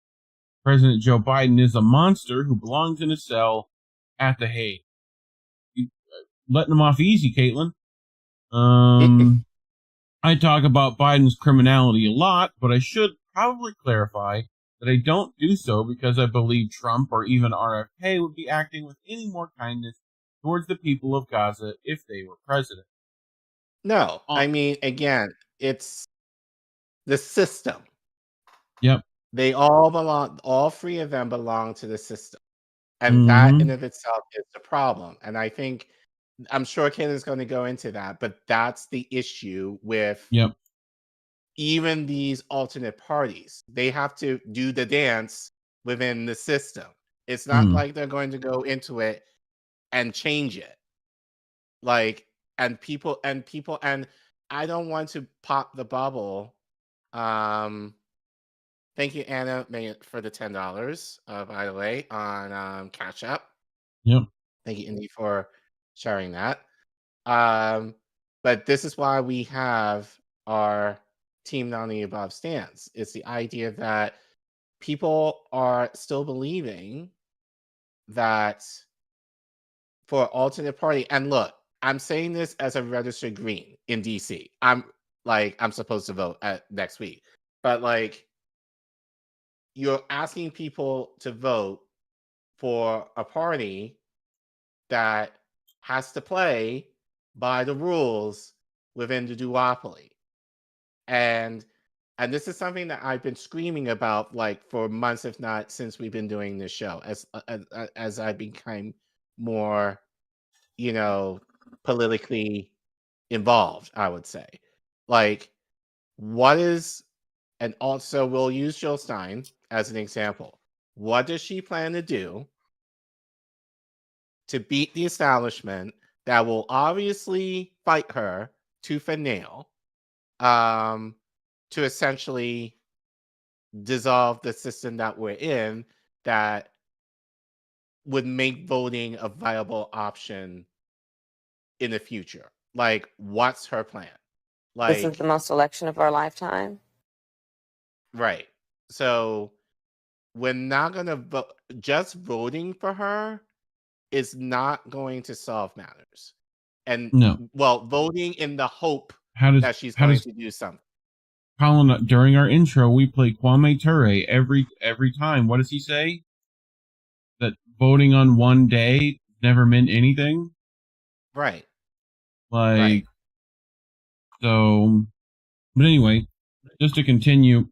President Joe Biden is a monster who belongs in a cell at The Hague. Letting him off easy, Caitlin. I talk about Biden's criminality a lot, but I should probably clarify that I don't do so because I believe Trump or even RFK would be acting with any more kindness towards the people of Gaza if they were president. No, I mean, again, it's the system. Yep. They all belong, all three of them belong to the system. And that in of itself is the problem. And I'm sure Caitlin's going to go into that, but that's the issue with even these alternate parties. They have to do the dance within the system. It's not like they're going to go into it and change it. And I don't want to pop the bubble. Thank you, Anna, for the $10, by the way, on Cash App. Yep. Thank you, Indy, for sharing that. But this is why we have our team none of the above stance. It's the idea that people are still believing that for alternate party, and look, I'm saying this as a registered green in DC. I'm supposed to vote next week, but you're asking people to vote for a party that has to play by the rules within the duopoly. And this is something that I've been screaming about for months, if not since we've been doing this show, as I become more, politically involved, I would say. What is, and also we'll use Jill Stein as an example. What does she plan to do to beat the establishment that will obviously fight her tooth and nail to essentially dissolve the system that we're in that would make voting a viable option in the future? What's her plan? This is the most election of our lifetime. Right. So we're not going to vote. Just voting for her is not going to solve matters. And voting in the hope that she's going to do something. Collin, during our intro, we play Kwame Ture every time. What does he say? That voting on one day never meant anything? Right. So, but anyway, just to continue,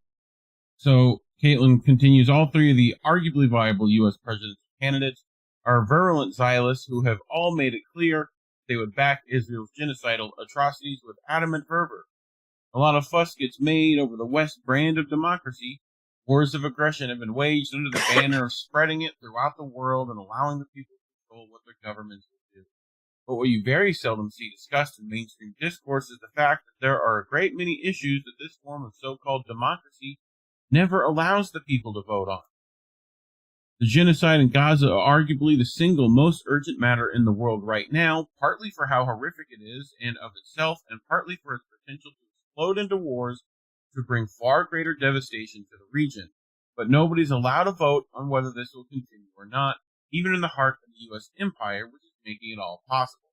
so Caitlin continues, all three of the arguably viable U.S. presidential candidates are virulent Zionists who have all made it clear they would back Israel's genocidal atrocities with adamant fervor. A lot of fuss gets made over the West brand of democracy. Wars of aggression have been waged under the banner of spreading it throughout the world and allowing the people to control what their governments will do. But what you very seldom see discussed in mainstream discourse is the fact that there are a great many issues that this form of so-called democracy never allows the people to vote on. The genocide in Gaza are arguably the single most urgent matter in the world right now, partly for how horrific it is and of itself, and partly for its potential to explode into wars to bring far greater devastation to the region. But nobody's allowed to vote on whether this will continue or not, even in the heart of the U.S. empire, which is making it all possible.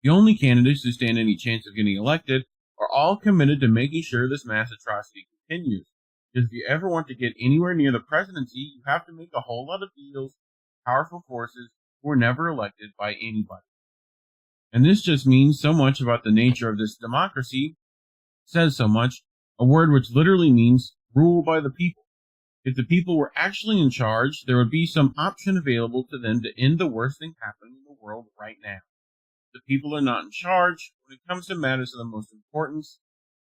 The only candidates who stand any chance of getting elected are all committed to making sure this mass atrocity continues. Because if you ever want to get anywhere near the presidency, you have to make a whole lot of deals with powerful forces who were never elected by anybody. And this just means so much about the nature of this democracy, says so much, a word which literally means rule by the people. If the people were actually in charge, there would be some option available to them to end the worst thing happening in the world right now. The people are not in charge. When it comes to matters of the most importance,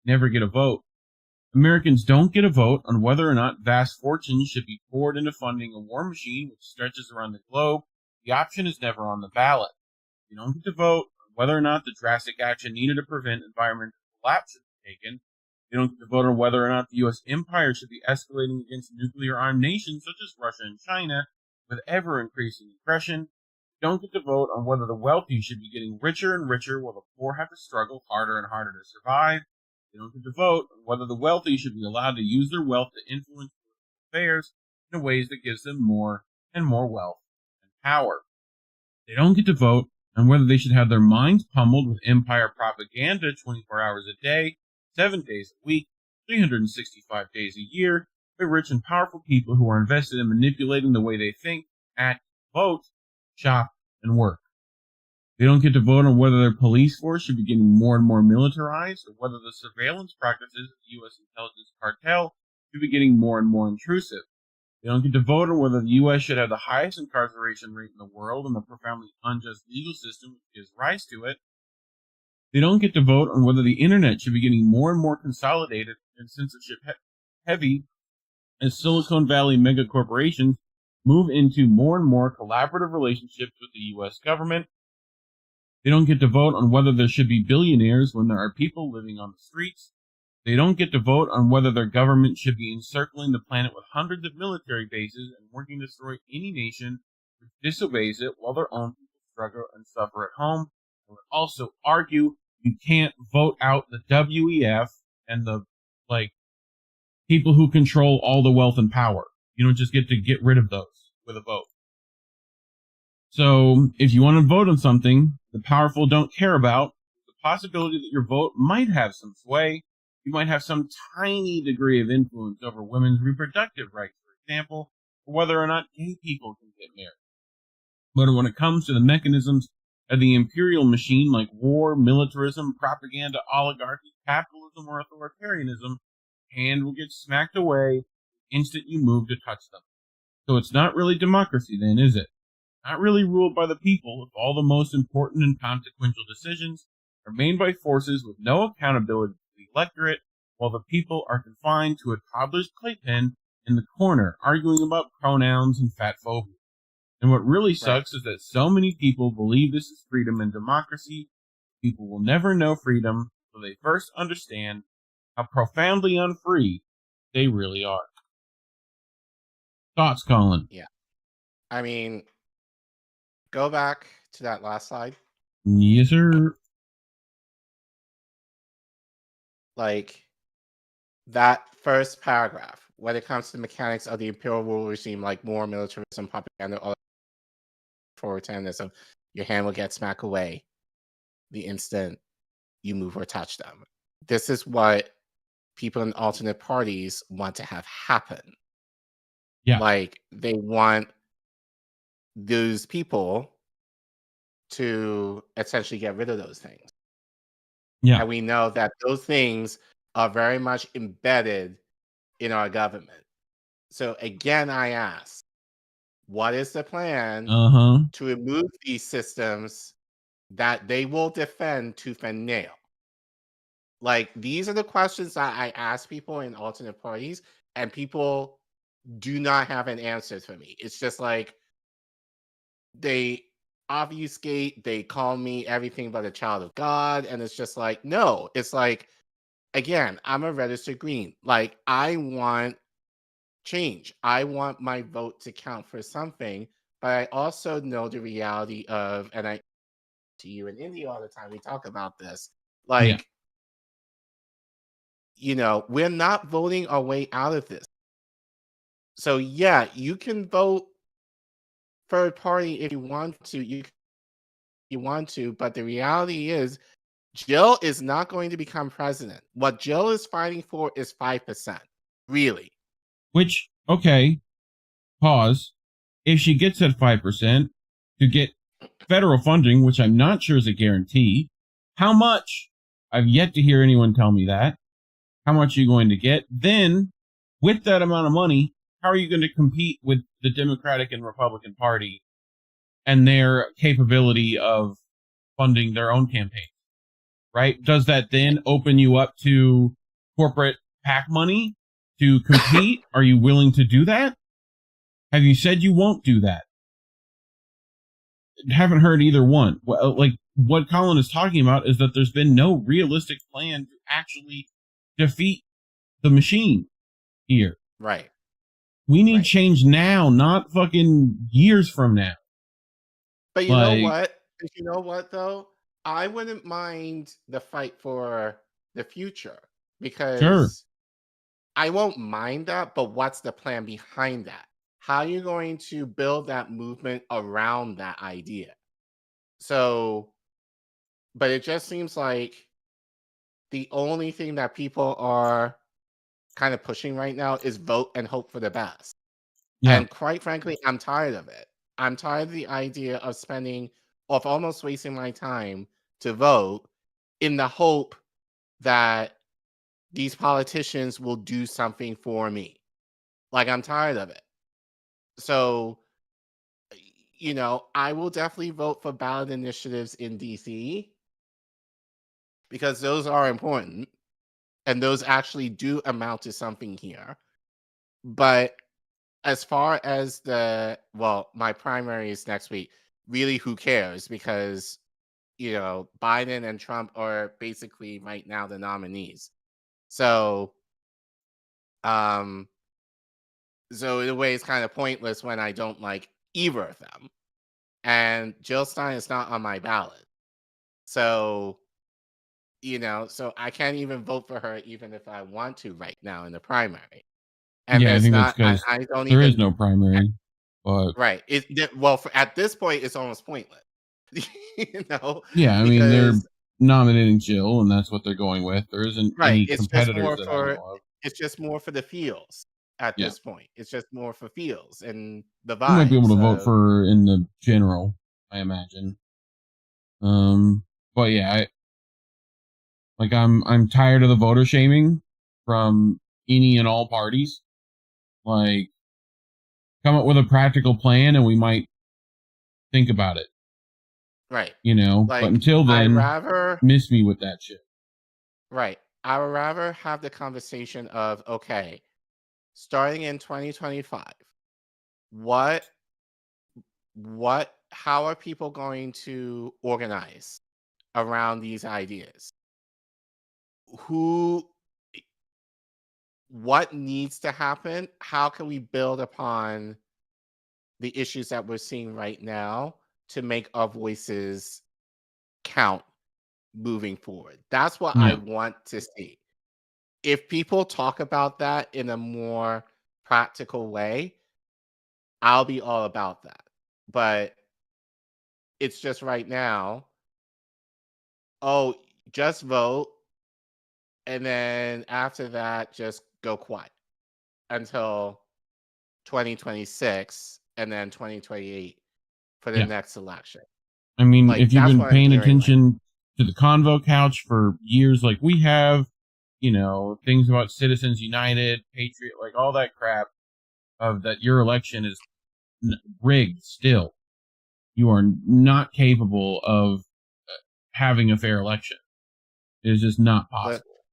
never get a vote. Americans don't get a vote on whether or not vast fortunes should be poured into funding a war machine which stretches around the globe. The option is never on the ballot. You don't get to vote on whether or not the drastic action needed to prevent environmental collapse should be taken. You don't get to vote on whether or not the U.S. empire should be escalating against nuclear-armed nations such as Russia and China with ever-increasing aggression. You don't get to vote on whether the wealthy should be getting richer and richer while the poor have to struggle harder and harder to survive. They don't get to vote on whether the wealthy should be allowed to use their wealth to influence political affairs in ways that gives them more and more wealth and power. They don't get to vote on whether they should have their minds pummeled with empire propaganda 24 hours a day, 7 days a week, 365 days a year, by rich and powerful people who are invested in manipulating the way they think, act, vote, shop, and work. They don't get to vote on whether their police force should be getting more and more militarized, or whether the surveillance practices of the U.S. intelligence cartel should be getting more and more intrusive. They don't get to vote on whether the U.S. should have the highest incarceration rate in the world and the profoundly unjust legal system which gives rise to it. They don't get to vote on whether the internet should be getting more and more consolidated and censorship heavy as Silicon Valley megacorporations move into more and more collaborative relationships with the U.S. government. They don't get to vote on whether there should be billionaires when there are people living on the streets. They don't get to vote on whether their government should be encircling the planet with hundreds of military bases and working to destroy any nation which disobeys it while their own people struggle and suffer at home. I would also argue you can't vote out the WEF and the, people who control all the wealth and power. You don't just get to get rid of those with a vote. So, if you want to vote on something the powerful don't care about, the possibility that your vote might have some sway. You might have some tiny degree of influence over women's reproductive rights, for example, or whether or not gay people can get married. But when it comes to the mechanisms of the imperial machine like war, militarism, propaganda, oligarchy, capitalism, or authoritarianism, hand will get smacked away the instant you move to touch them. So it's not really democracy then, is it? Not really ruled by the people if all the most important and consequential decisions are made by forces with no accountability to the electorate, while the people are confined to a toddler's playpen in the corner arguing about pronouns and fat phobia. And what really sucks is that so many people believe this is freedom and democracy. People will never know freedom until they first understand how profoundly unfree they really are. Thoughts, Collin? Yeah. I mean, go back to that last slide. Yes, sir. Like, that first paragraph, when it comes to the mechanics of the imperial rule regime, like war, militarism, propaganda, all authoritarianism, your hand will get smacked away the instant you move or touch them. This is what people in alternate parties want to have happen. Yeah. Like, they want those people to essentially get rid of those things. Yeah. And we know that those things are very much embedded in our government. So again, I ask, what is the plan to remove these systems that they will defend tooth and nail? Like, these are the questions that I ask people in alternate parties, and people do not have an answer for me. It's just like they obfuscate, they call me everything but a child of God, and it's just like, no. It's like, again, I'm a registered green. Like, I want change. I want my vote to count for something, but I also know the reality of, and I to you in India all the time, we talk about this, like, you know, we're not voting our way out of this. So yeah, you can vote third party if you want to. You want to, but the reality is, Jill is not going to become president. What Jill is fighting for is 5%. Really. Which, okay, pause. If she gets that 5% to get federal funding, which I'm not sure is a guarantee, how much? I've yet to hear anyone tell me that. How much are you going to get? Then, with that amount of money, how are you going to compete with the Democratic and Republican Party and their capability of funding their own campaigns? Right? Does that then open you up to corporate PAC money to compete? Are you willing to do that? Have you said you won't do that? Haven't heard either one. Well, like, what Collin is talking about is that there's been no realistic plan to actually defeat the machine here. Right. We need change now, not fucking years from now. But you know what? You know what, though? I wouldn't mind the fight for the future, because I won't mind that, but what's the plan behind that? How are you going to build that movement around that idea? So, but it just seems like the only thing that people are kind of pushing right now is vote and hope for the best. Yeah. And quite frankly, I'm tired of it. I'm tired of the idea of almost wasting my time to vote in the hope that these politicians will do something for me. Like, I'm tired of it. So, you know, I will definitely vote for ballot initiatives in DC, because those are important and those actually do amount to something here. But as far as my primary is next week, really, who cares? Because, you know, Biden and Trump are basically right now the nominees. So, so in a way, it's kind of pointless when I don't like either of them. And Jill Stein is not on my ballot. So, you know, so I can't even vote for her even if I want to right now in the primary. And yeah, I think that's because there is no primary. But right. At this point, it's almost pointless. You know? Yeah, I mean, they're nominating Jill, and that's what they're going with. There isn't any competitors that I know of. It's just more for the feels at this point. It's just more for feels and the vibes. You might be able to vote for her in the general, I imagine. But yeah, I'm tired of the voter shaming from any and all parties. Like, come up with a practical plan, and we might think about it. Right. You know, like, but until then, miss me with that shit. Right. I would rather have the conversation of, okay, starting in 2025, how are people going to organize around these ideas? What needs to happen? How can we build upon the issues that we're seeing right now to make our voices count moving forward? That's what I want to see. If people talk about that in a more practical way, I'll be all about that. But it's just right now, just vote, and then after that, just go quiet until 2026 and then 2028 for the next election. I mean, if you've been paying attention to the Convo Couch for years like we have, things about Citizens United, Patriot, like all that crap of that your election is rigged still. You are not capable of having a fair election. It is just not possible.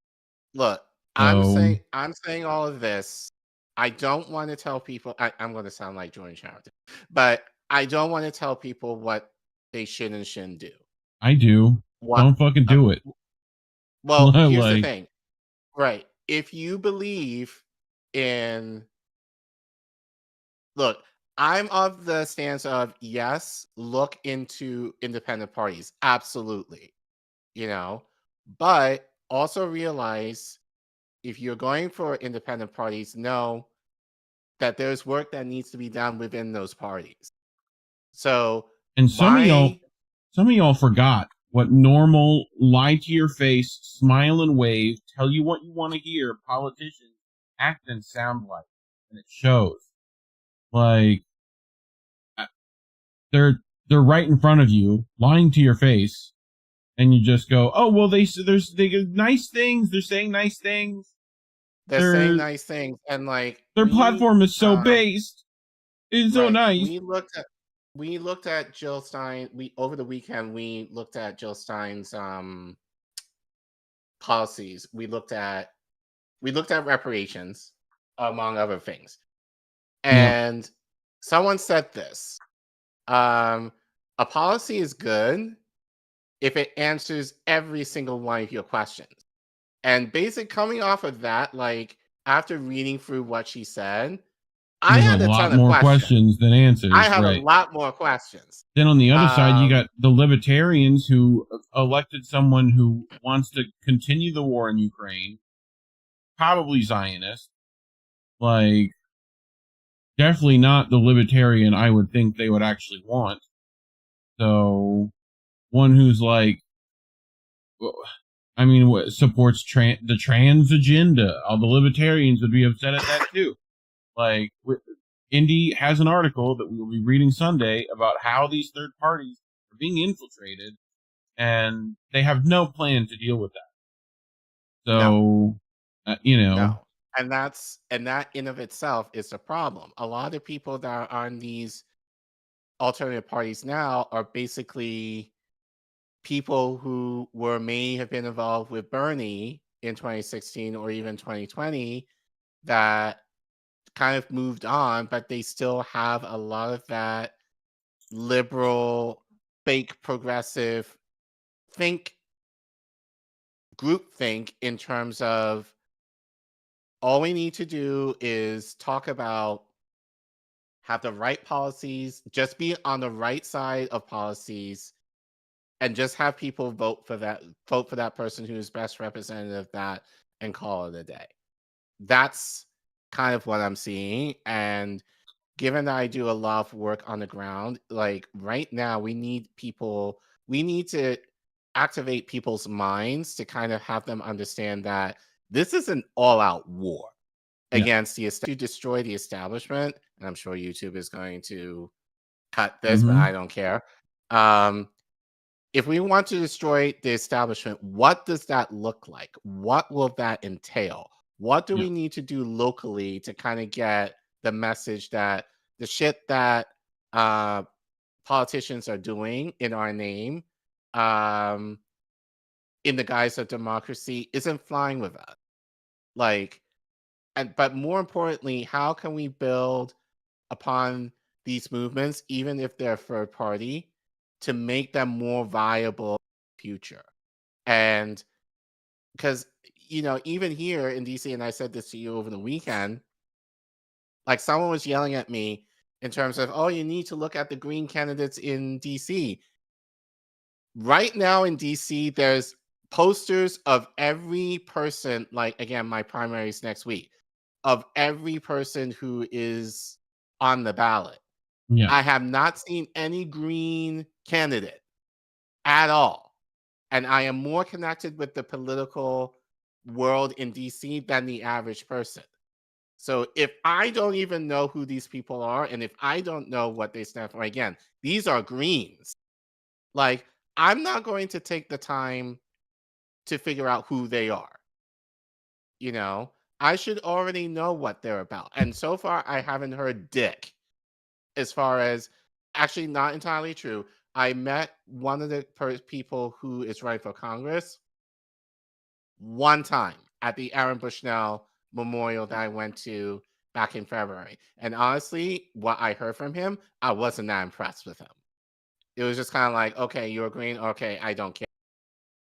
Look, So, I'm saying all of this. I don't want to tell people. I'm going to sound like Jordan Charrington, but I don't want to tell people what they should and shouldn't do. I do. Don't fucking do it. Well, here's the thing. Right. If you believe in... Look, I'm of the stance of, yes, look into independent parties. Absolutely. But also realize if you're going for independent parties, know that there's work that needs to be done within those parties. So, and some of y'all forgot what normal lie to your face, smile and wave, tell you what you want to hear politicians act and sound like, and it shows. Like they're right in front of you, lying to your face, and you just go, "Oh well, they go nice things. They're saying nice things. They're saying nice things, and like their platform is so based. It's so nice." We looked at Jill Stein. Over the weekend we looked at Jill Stein's policies. We looked at reparations, among other things. And someone said this: a policy is good if it answers every single one of your questions. And basically, coming off of that, like after reading through what she said, I had a ton of more questions than answers. I have a lot more questions. Then on the other side, you got the libertarians who elected someone who wants to continue the war in Ukraine, probably Zionist. Like, definitely not the libertarian I would think they would actually want. So, one who's like, supports the trans agenda. All the libertarians would be upset at that too. Like, Indy has an article that we will be reading Sunday about how these third parties are being infiltrated, and they have no plan to deal with that. So, No. And that in of itself is a problem. A lot of people that are on these alternative parties now are basically people who may have been involved with Bernie in 2016 or even 2020 that kind of moved on, but they still have a lot of that liberal, fake progressive group think in terms of all we need to do is talk about, have the right policies, just be on the right side of policies, and just have people vote for that person who's best representative of that and call it a day. That's kind of what I'm seeing. And given that I do a lot of work on the ground, like right now we need to activate people's minds to kind of have them understand that this is an all-out war against to destroy the establishment. And I'm sure YouTube is going to cut this, but I don't care. If we want to destroy the establishment, what does that look like? What will that entail? What do we need to do locally to kind of get the message that the shit that politicians are doing in our name, in the guise of democracy, isn't flying with us? But more importantly, how can we build upon these movements, even if they're third party, to make them more viable in the future? And because, even here in DC, and I said this to you over the weekend, like someone was yelling at me in terms of, oh, you need to look at the green candidates in DC. Right now in DC, there's posters of every person, like, again, my primaries next week, of every person who is on the ballot. I have not seen any green candidate at all. And I am more connected with the political world in DC than the average person. So if I don't even know who these people are, and if I don't know what they stand for, again, these are Greens. Like, I'm not going to take the time to figure out who they are. You know, I should already know what they're about. And so far, I haven't heard dick as far as actually not entirely true. I met one of the people who is running for Congress one time at the Aaron Bushnell memorial that I went to back in February. And honestly, what I heard from him, I wasn't that impressed with him. It was just kind of like, okay, you're agreeing. Okay, I don't care.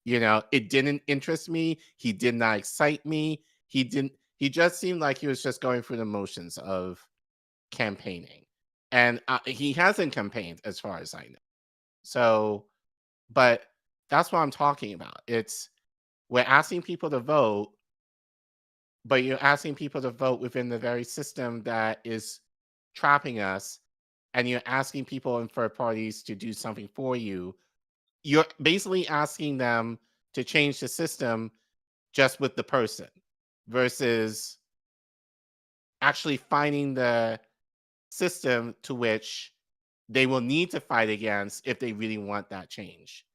You know, it didn't interest me. He did not excite me. He just seemed like he was just going through the motions of campaigning. And he hasn't campaigned as far as I know. So, but that's what I'm talking about. We're asking people to vote, but you're asking people to vote within the very system that is trapping us. And you're asking people and third parties to do something for you. You're basically asking them to change the system just with the person versus actually finding the system to which they will need to fight against if they really want that change.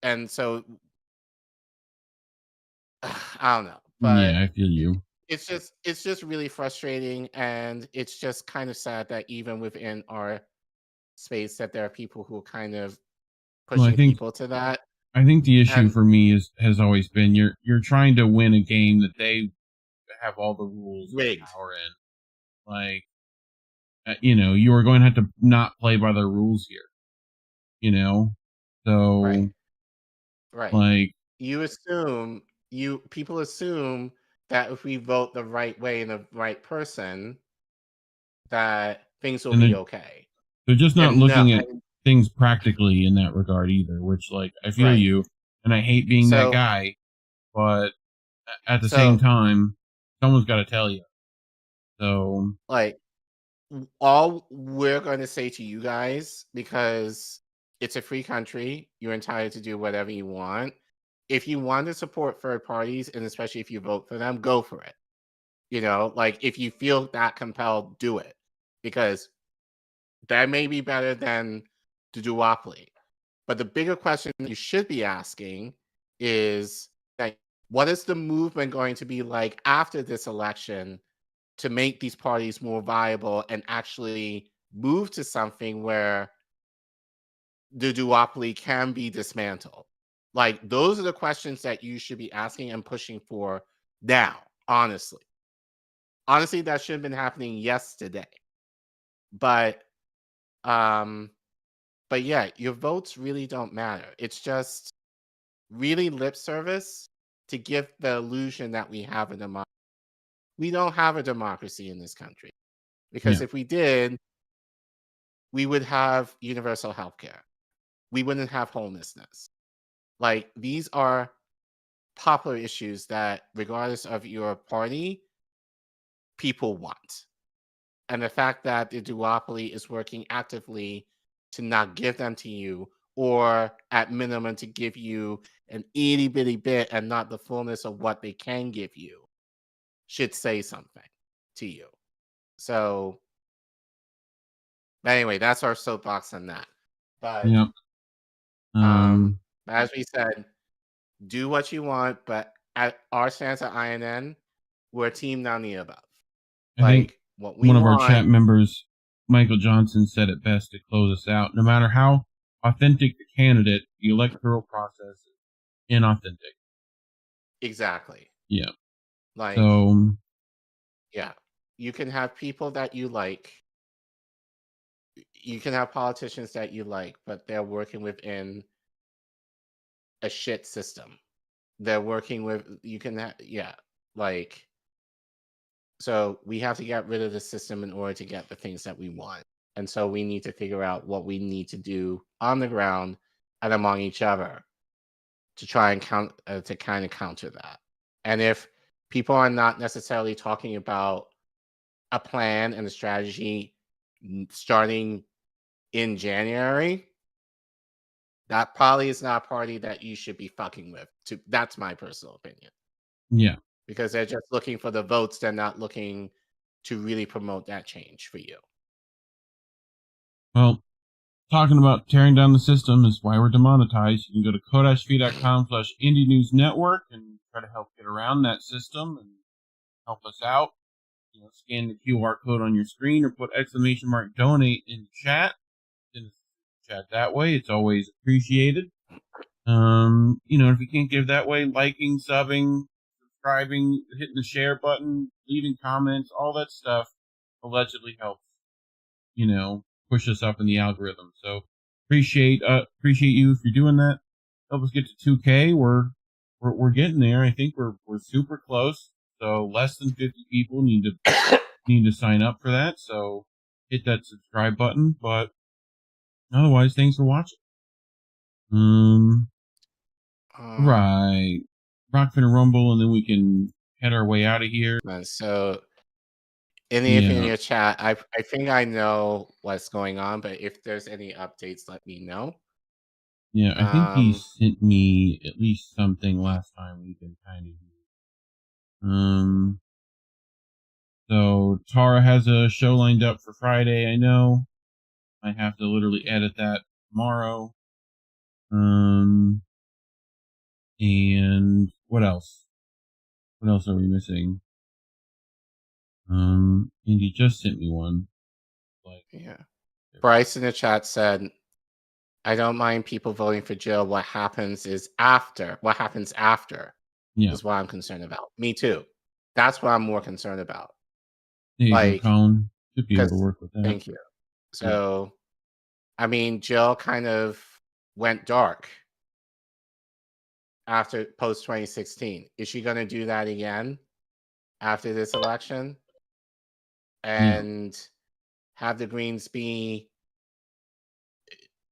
And so I don't know, but yeah, I feel you. It's just really frustrating, and it's just kind of sad that even within our space that there are people who are kind of pushing people to that. I think the issue for me has always been you're trying to win a game that they have all the rules and power in. Like, you know, you are going to have to not play by their rules here. You know, so right. Like, people assume that if we vote the right way and the right person, that things will be okay. They're just not And looking no, at things practically in that regard either, which, like, I feel you, and I hate being that guy, but at the same time, someone's got to tell you. So, like, all we're going to say to you guys, because it's a free country, you're entitled to do whatever you want. If you want to support third parties, and especially if you vote for them, go for it. You know, like, if you feel that compelled, do it, because that may be better than the duopoly. But the bigger question you should be asking is that what is the movement going to be like after this election to make these parties more viable and actually move to something where the duopoly can be dismantled? Like, those are the questions that you should be asking and pushing for now, honestly. Honestly, that should have been happening yesterday. But yeah, your votes really don't matter. It's just really lip service to give the illusion that we have a democracy. We don't have a democracy in this country, because if we did, we would have universal health care. We wouldn't have homelessness. Like, these are popular issues that, regardless of your party, people want. And the fact that the duopoly is working actively to not give them to you, or at minimum to give you an itty bitty bit and not the fullness of what they can give you, should say something to you. So anyway, that's our soapbox on that. But as we said, do what you want, but at our stance at INN, we're team none the above. I think what we one of want, our chat members, Michael Johnson, said it best to close us out. No matter how authentic the candidate, the electoral process is inauthentic. Exactly. Yeah. Like, so, yeah, you can have people that you like. You can have politicians that you like, but they're working within a shit system. They're working with, you can have, like, so we have to get rid of the system in order to get the things that we want. And so we need to figure out what we need to do on the ground and among each other to try and kind of counter that. And if people are not necessarily talking about a plan and a strategy starting in January, that probably is not a party that you should be fucking with. That's my personal opinion. Yeah. Because they're just looking for the votes. They're not looking to really promote that change for you. Well, talking about tearing down the system is why we're demonetized. You can go to ko-fi.com/indie news network and try to help get around that system and help us out. Scan the QR code on your screen or put !donate in the chat. In the chat that way, it's always appreciated. If you can't give that way, liking, subbing, subscribing, hitting the share button, leaving comments, all that stuff allegedly helps, push us up in the algorithm. So appreciate you if you're doing that. Help us get to 2K. We're getting there. I think we're super close. So less than 50 people need to sign up for that. So hit that subscribe button. But otherwise, thanks for watching. Right. Rock, Fin, and Rumble, and then we can head our way out of here. So, in your chat, I think I know what's going on, but if there's any updates, let me know. Yeah, I think he sent me at least something last time we can kind of use. So Tara has a show lined up for Friday, I know. I have to literally edit that tomorrow. And what else? What else are we missing? Indy just sent me one. Yeah. Bryce in the chat said, I don't mind people voting for Jill. What happens after is what I'm concerned about. Me too. That's what I'm more concerned about. There you go, Colin. Should be able to work with that. Thank you. So, I mean, Jill kind of went dark after post 2016. Is she going to do that again after this election? And have the Greens be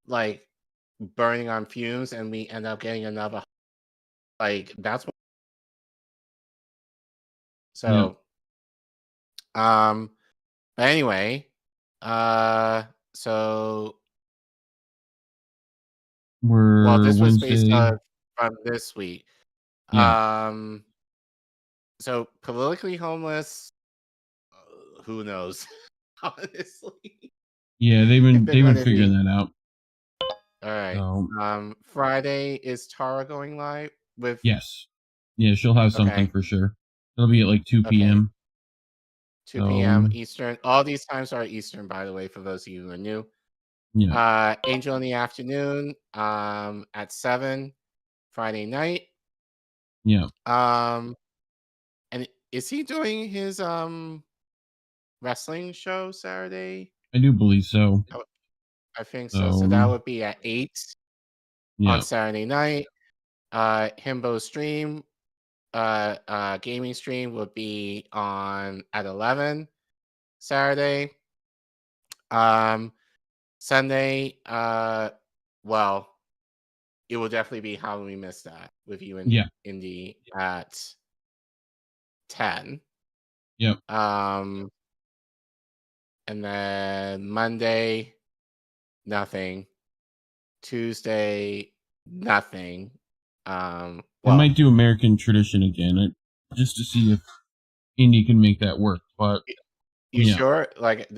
like burning on fumes and we end up getting another, that's what. So, but anyway, so this was based on from this week. So politically homeless, who knows? Honestly. Yeah, they've been figuring that out. All right. Friday is Tara going live with? Yes. Yeah, she'll have something for sure. It'll be at like 2 p.m. 2 p.m. Eastern. All these times are Eastern, by the way, for those of you who are new. Yeah. Angel in the afternoon, at 7 Friday night. Yeah. And is he doing his wrestling show Saturday? I do believe so. I think so. So that would be at 8 on Saturday night. Himbo's stream, gaming stream would be at 11 Saturday. Sunday, well, it will definitely be How We Missed That with you and Indy at 10. Yep. And then Monday, nothing. Tuesday, nothing. I might do American Tradition again, just to see if Indy can make that work. But you sure? Like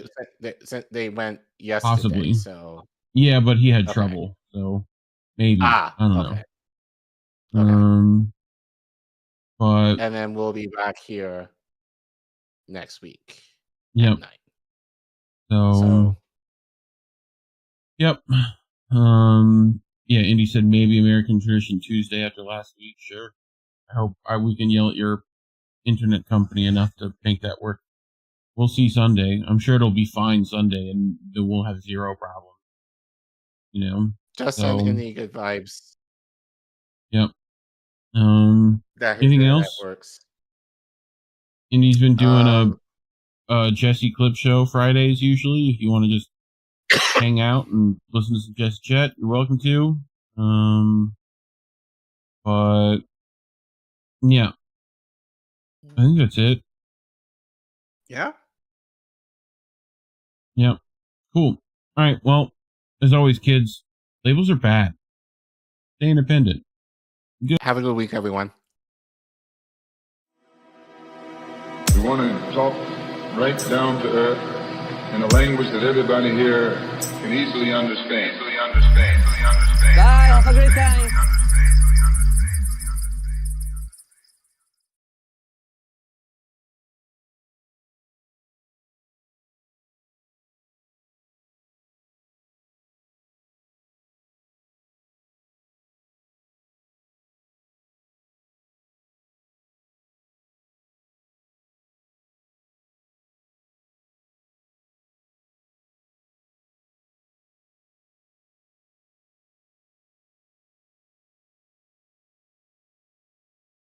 they went yesterday. Possibly. So yeah, but he had trouble, so maybe I don't know. Okay. But and then we'll be back here next week. Yep. So yep. Yeah, Indy said maybe American Tradition Tuesday after last week. Sure. I hope we can yell at your internet company enough to make that work. We'll see Sunday. I'm sure it'll be fine Sunday, and we'll have zero problem. Just send Indy good vibes. Yep. Anything else? That works. Indy's been doing a Jesse Clip show Fridays usually. If you want to just hang out and listen to some Jesse Chat, you're welcome to. But yeah, I think that's it. Yeah. Yeah. Cool. All right. Well, as always, kids, labels are bad. Stay independent. Good. Have a good week, everyone. We want to talk right down to earth in a language that everybody here can easily understand. Bye, have a great time.